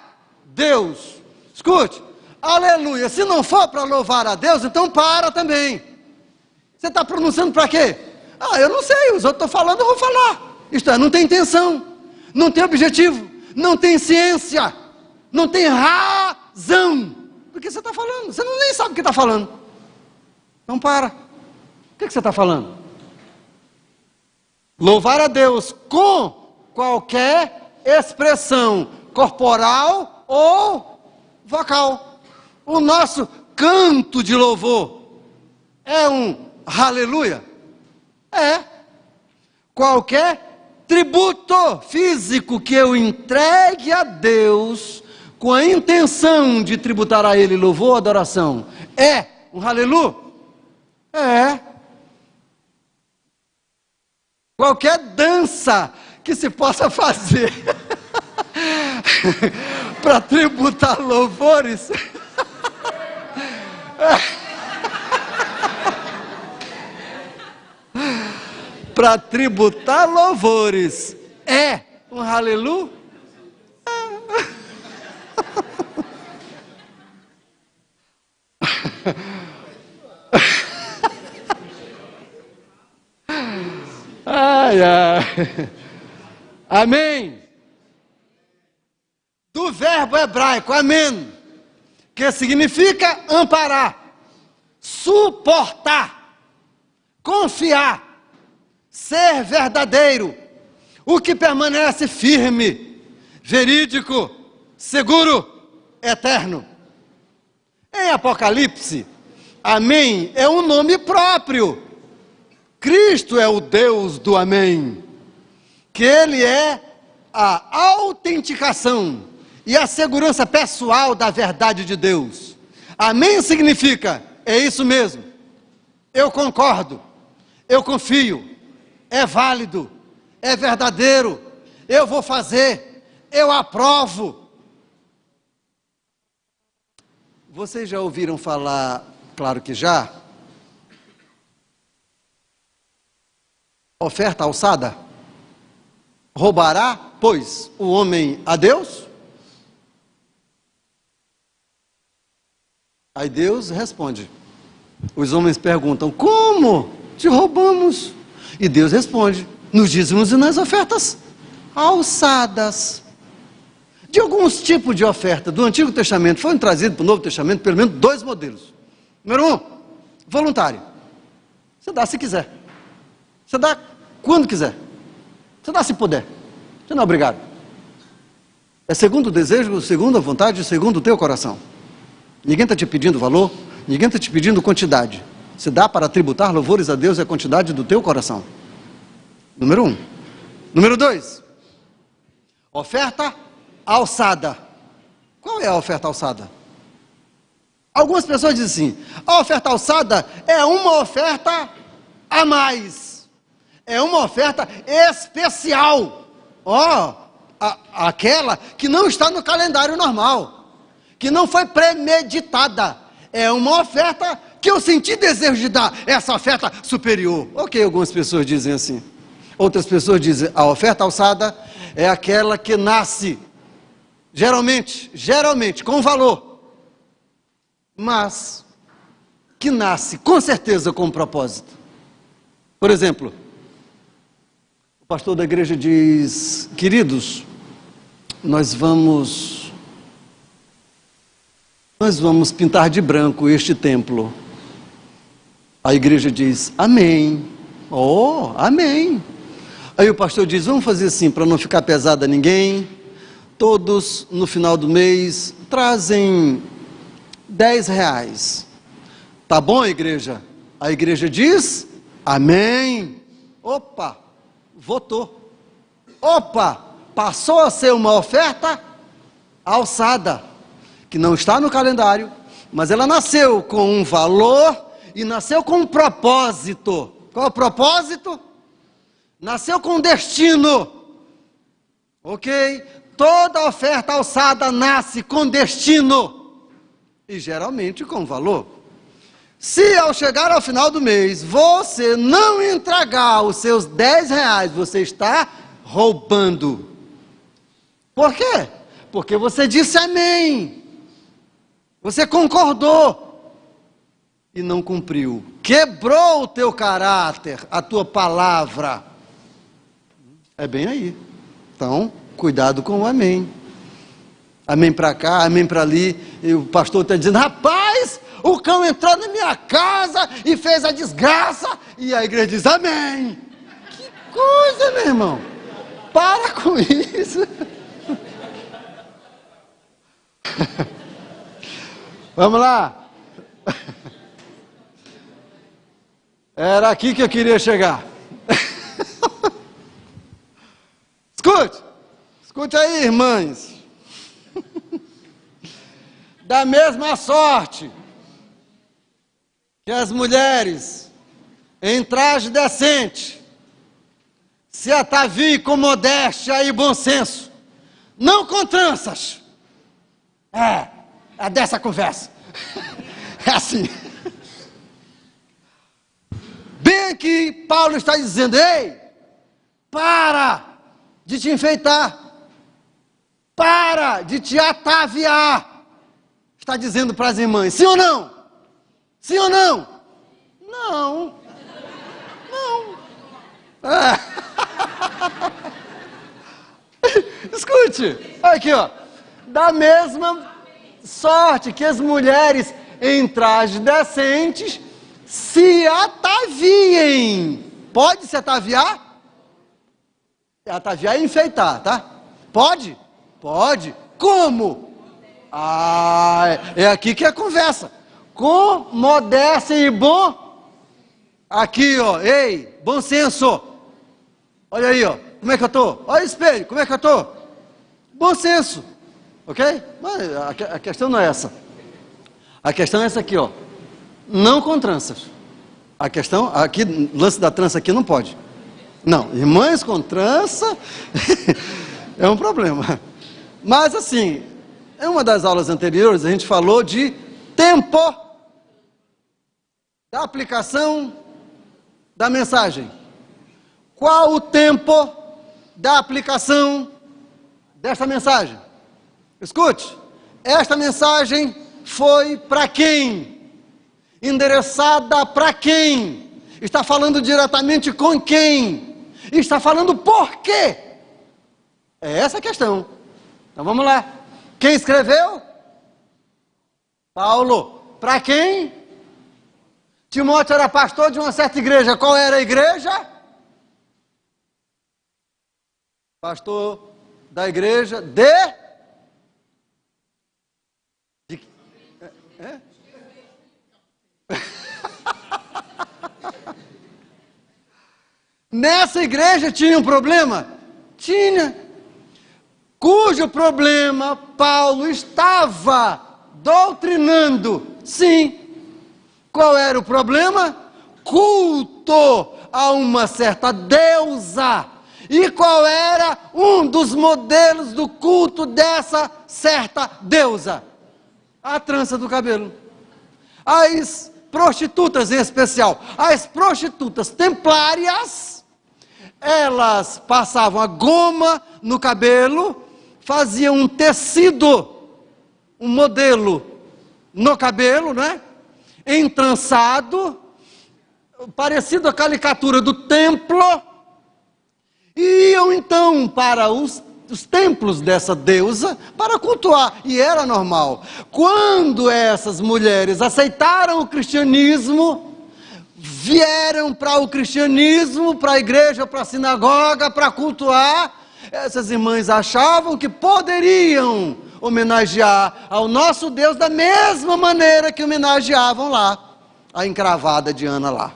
Deus. Escute, aleluia, se não for para louvar a Deus, então para também. Você está pronunciando para quê? Eu não sei, os outros estão falando, eu vou falar. Isto é, não tem intenção, não tem objetivo, não tem ciência, não tem razão do que você está falando. Você nem sabe o que está falando. Então para. O que você está falando? Louvar a Deus com qualquer expressão corporal ou vocal. O nosso canto de louvor é um aleluia? É. Qualquer tributo físico que eu entregue a Deus com a intenção de tributar a Ele louvor, adoração, é um aleluia? É. Qualquer dança que se possa fazer para tributar louvores para tributar louvores é um aleluia? Ai, ai. Amém. Do verbo hebraico, amém, que significa amparar, suportar, confiar, ser verdadeiro, o que permanece firme, verídico, seguro, eterno. Em Apocalipse, amém é um nome próprio. Cristo é o Deus do amém, que Ele é a autenticação e a segurança pessoal da verdade de Deus. Amém significa, é isso mesmo, eu concordo, eu confio, é válido, é verdadeiro, eu vou fazer, eu aprovo. Vocês já ouviram falar, claro que já, oferta alçada? Roubará, pois, o homem a Deus? Aí Deus responde. Os homens perguntam, como te roubamos? E Deus responde, nos dízimos e nas ofertas alçadas. De alguns tipos de oferta do Antigo Testamento foram trazidos para o Novo Testamento pelo menos 2 modelos. Número 1, voluntário. Você dá se quiser. Você dá quando quiser. Você dá se puder. Você não é obrigado. É segundo o desejo, segundo a vontade, segundo o teu coração. Ninguém está te pedindo valor, ninguém está te pedindo quantidade. Você dá para tributar louvores a Deus é a quantidade do teu coração. Número 1. Número 2. Oferta alçada. Qual é a oferta alçada? Algumas pessoas dizem assim, a oferta alçada é uma oferta a mais. É uma oferta especial. Aquela que não está no calendário normal, que não foi premeditada. É uma oferta que eu senti desejo de dar, essa oferta superior. Ok, algumas pessoas dizem assim. Outras pessoas dizem, a oferta alçada é aquela que nasce, geralmente, com valor, mas que nasce com certeza com um propósito. Por exemplo, o pastor da igreja diz, queridos, nós vamos pintar de branco este templo. A igreja diz, amém. Oh, amém. Aí o pastor diz, vamos fazer assim, para não ficar pesado a ninguém, todos no final do mês trazem R$10. Tá bom, igreja? A igreja diz, amém. Opa, votou. Opa, passou a ser uma oferta alçada, que não está no calendário, mas ela nasceu com um valor e nasceu com um propósito. Qual é o propósito? Nasceu com destino. Ok? Toda oferta alçada nasce com destino. e geralmente com valor. Se ao chegar ao final do mês você não entregar os seus R$ 10, você está roubando. Por quê? Porque você disse amém. Você concordou e não cumpriu. Quebrou o teu caráter, a tua palavra. É bem aí. Então, cuidado com o amém. Amém para cá, amém para ali. E o pastor está dizendo, rapaz, o cão entrou na minha casa e fez a desgraça. E a igreja diz, amém. Que coisa, meu irmão. Para com isso. Vamos lá. Era aqui que eu queria chegar. Escute aí, irmãs. Da mesma sorte que as mulheres em traje decente se ataviem com modéstia e bom senso, não com tranças. É dessa conversa. É assim. Bem aqui, Paulo está dizendo, ei, para de te enfeitar, para de te ataviar. Está dizendo para as irmãs, sim ou não? Sim ou não? Não. Não. Escute, aqui ó, da mesma sorte que as mulheres em trajes decentes se ataviem. Pode se ataviar? Ataviar e enfeitar, tá? Pode? Pode. Como? É aqui que é a conversa. Com modéstia e bom. Aqui, ó. Ei, bom senso. Olha aí, ó. Como é que eu tô? Olha o espelho. Como é que eu tô? Bom senso. Ok? Mas a questão não é essa. A questão é essa aqui, ó. Não com tranças. A questão, aqui, lance da trança aqui não pode. Não, irmãs com trança é um problema. Mas assim, em uma das aulas anteriores a gente falou de tempo da aplicação da mensagem. Qual o tempo da aplicação desta mensagem? Escute, esta mensagem foi para quem? Endereçada para quem? Está falando diretamente com quem? Está falando por quê? É essa a questão. Então vamos lá. Quem escreveu? Paulo. Para quem? Timóteo era pastor de uma certa igreja. Qual era a igreja? Pastor da igreja de Nessa igreja tinha um problema? Tinha. Cujo problema Paulo estava doutrinando. Sim. Qual era o problema? Culto a uma certa deusa. E qual era um dos modelos do culto dessa certa deusa? A trança do cabelo. As prostitutas em especial, as prostitutas templárias, elas passavam a goma no cabelo, faziam um tecido, um modelo no cabelo, né? Entrançado, parecido a caricatura do templo, e iam então para os templos dessa deusa para cultuar, e era normal. Quando essas mulheres aceitaram o cristianismo, vieram para o cristianismo, para a igreja, para a sinagoga, para cultuar, essas irmãs achavam que poderiam homenagear ao nosso Deus da mesma maneira que homenageavam lá a encravada de Ana lá.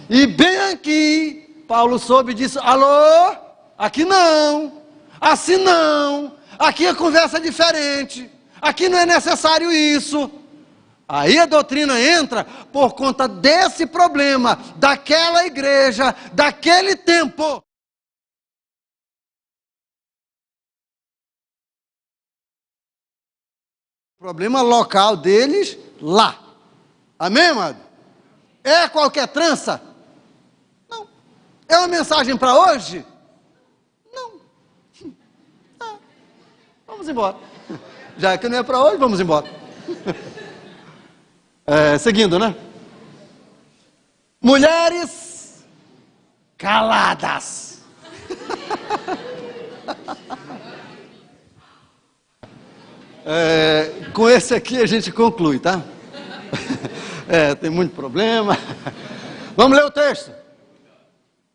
E bem aqui, Paulo soube disso. Alô? Aqui não, assim não, aqui a conversa é diferente, aqui não é necessário isso. Aí a doutrina entra por conta desse problema, daquela igreja, daquele tempo. Problema local deles lá. Amém, amado? É qualquer trança? Não. É uma mensagem para hoje? Não. Vamos embora. Já que não é para hoje, vamos embora. Seguindo, né? Mulheres caladas. Com esse aqui a gente conclui, tá? Tem muito problema. Vamos ler o texto.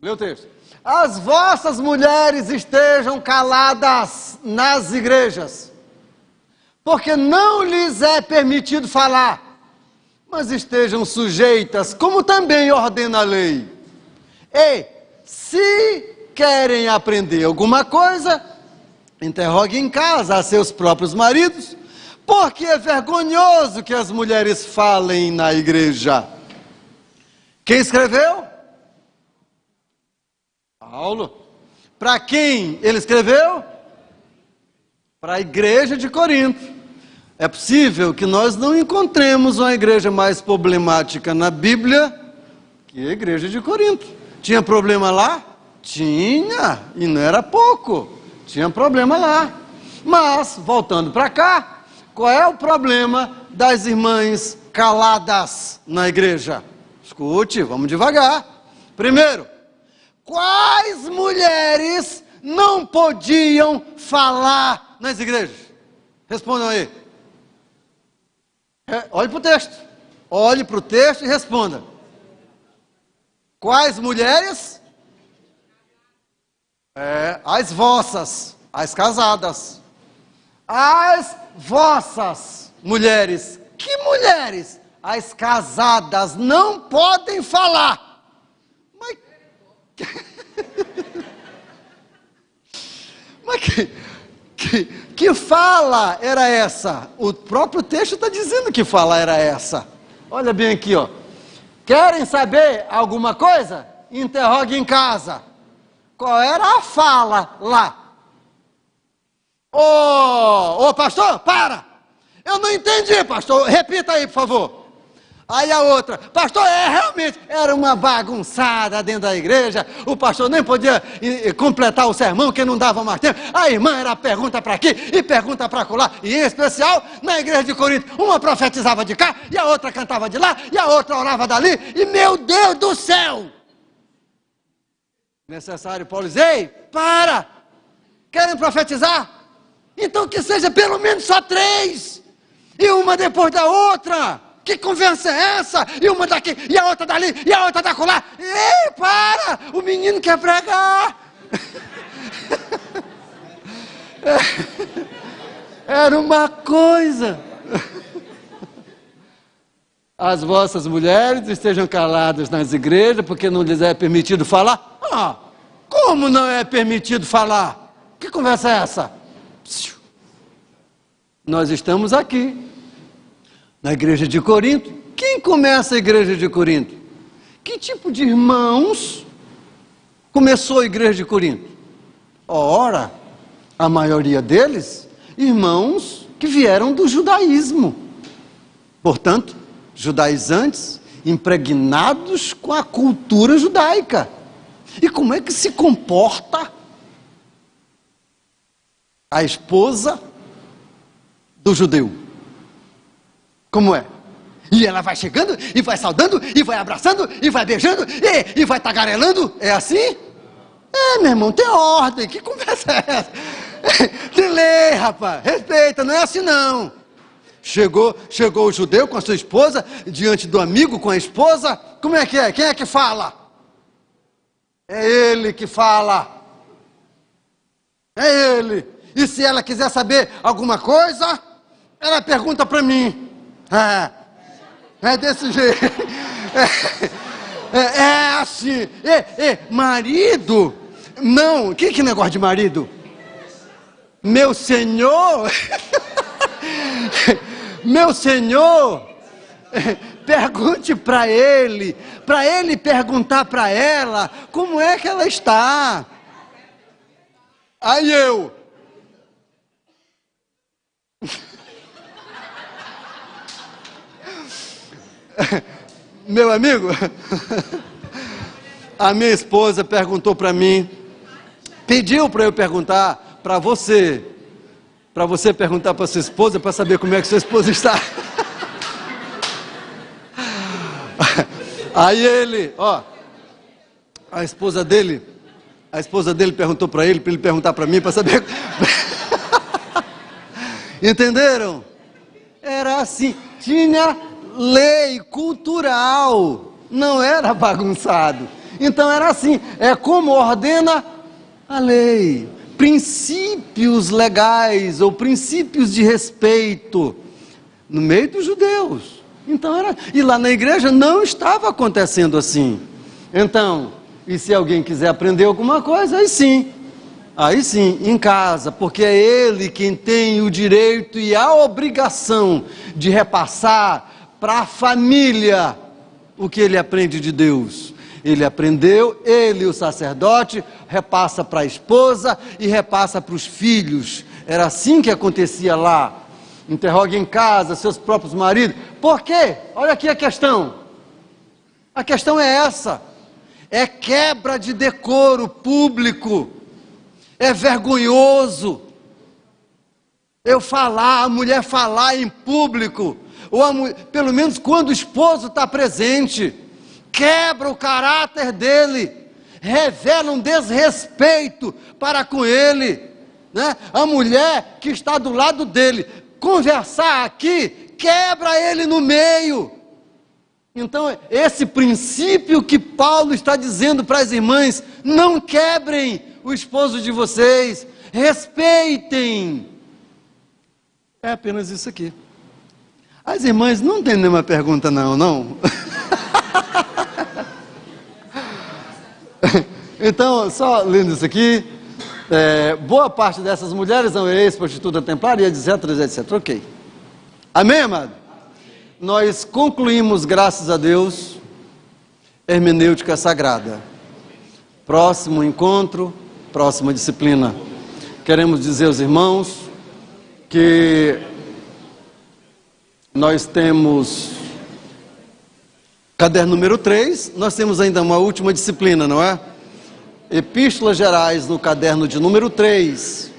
Lê o texto. As vossas mulheres estejam caladas nas igrejas, porque não lhes é permitido falar, mas estejam sujeitas, como também ordena a lei. E, se querem aprender alguma coisa, interroguem em casa a seus próprios maridos, porque é vergonhoso que as mulheres falem na igreja. Quem escreveu? Paulo. Para quem ele escreveu? Para a igreja de Corinto. É possível que nós não encontremos uma igreja mais problemática na Bíblia que a igreja de Corinto. Tinha problema lá? Tinha, e não era pouco. Tinha problema lá. Mas, voltando para cá, qual é o problema das irmãs caladas na igreja? Escute, vamos devagar. Primeiro, quais mulheres não podiam falar nas igrejas? Respondam aí. Olhe para o texto. Olhe para o texto e responda. Quais mulheres? As vossas, as casadas. As vossas mulheres. Que mulheres? As casadas não podem falar. Mas que fala era essa? O próprio texto está dizendo que fala era essa. Olha bem aqui, ó. Querem saber alguma coisa? Interrogue em casa. Qual era a fala lá? Ô pastor, para! Eu não entendi, pastor. Repita aí, por favor. Aí a outra, pastor, realmente era uma bagunçada dentro da igreja, o pastor nem podia completar o sermão, que não dava mais tempo, a irmã era pergunta para aqui e pergunta para acolá, e em especial na igreja de Corinto, uma profetizava de cá, e a outra cantava de lá, e a outra orava dali, e meu Deus do céu! Necessário, Paulo diz, ei, para! Querem profetizar? Então que seja pelo menos só 3, e uma depois da outra. Que conversa é essa? E uma daqui, e a outra dali, e a outra da colar. Ei, para! O menino quer pregar. Era uma coisa. As vossas mulheres estejam caladas nas igrejas, porque não lhes é permitido falar. Como não é permitido falar? Que conversa é essa? Nós estamos aqui. Na igreja de Corinto. Quem começa a igreja de Corinto? Que tipo de irmãos começou a igreja de Corinto? Ora, a maioria deles, irmãos que vieram do judaísmo. Portanto, judaizantes, impregnados com a cultura judaica. E como é que se comporta a esposa do judeu? Como é? E ela vai chegando, e vai saudando, e vai abraçando, e vai beijando, e vai tagarelando? É assim? Meu irmão, tem ordem, que conversa é essa? Tem lei, rapaz, respeita, não é assim não. Chegou o judeu com a sua esposa, diante do amigo com a esposa, como é que é? Quem é que fala? É ele que fala. É ele. E se ela quiser saber alguma coisa, ela pergunta para mim. É desse jeito. É assim. Marido? Não. Que negócio de marido? Meu senhor? Meu senhor? Pergunte para ele perguntar para ela como é que ela está. Aí eu. Meu amigo, a minha esposa perguntou para mim, pediu para eu perguntar para você perguntar para sua esposa, para saber como é que sua esposa está. Aí ele, a esposa dele perguntou para ele perguntar para mim, para saber. Entenderam? Era assim, tinha lei cultural, não era bagunçado. Então era assim, é como ordena a lei, princípios legais ou princípios de respeito no meio dos judeus. Então e lá na igreja não estava acontecendo assim. Então, e se alguém quiser aprender alguma coisa, aí sim, em casa, porque é ele quem tem o direito e a obrigação de repassar para a família o que ele aprende de Deus. Ele aprendeu, ele, o sacerdote, repassa para a esposa e repassa para os filhos. Era assim que acontecia lá. Interrogue em casa seus próprios maridos. Por quê? Olha aqui a questão. A questão é essa. É quebra de decoro público. É vergonhoso a mulher falar em público, ou pelo menos quando o esposo está presente, quebra o caráter dele, revela um desrespeito para com ele, né? A mulher que está do lado dele, conversar aqui, quebra ele no meio. Então, esse princípio que Paulo está dizendo para as irmãs, não quebrem o esposo de vocês, respeitem. É apenas isso aqui. As irmãs não têm nenhuma pergunta não? Então, só lendo isso aqui, boa parte dessas mulheres são ex-prostituta templar e etc, ok. Amém, amado? Nós concluímos, graças a Deus, hermenêutica sagrada. Próximo encontro, próxima disciplina. Queremos dizer aos irmãos que nós temos caderno número 3, nós temos ainda uma última disciplina, não é? Epístolas gerais no caderno de número 3,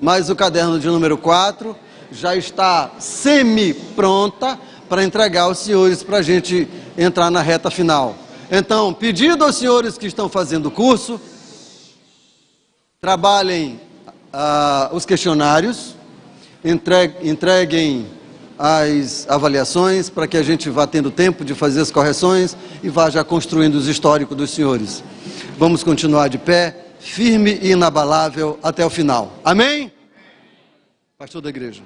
mas o caderno de número 4 já está semi-pronta para entregar aos senhores para a gente entrar na reta final. Então, pedido aos senhores que estão fazendo o curso, trabalhem os questionários, entreguem as avaliações para que a gente vá tendo tempo de fazer as correções e vá já construindo os históricos dos senhores. Vamos continuar de pé, firme e inabalável até o final. Amém? Pastor da igreja.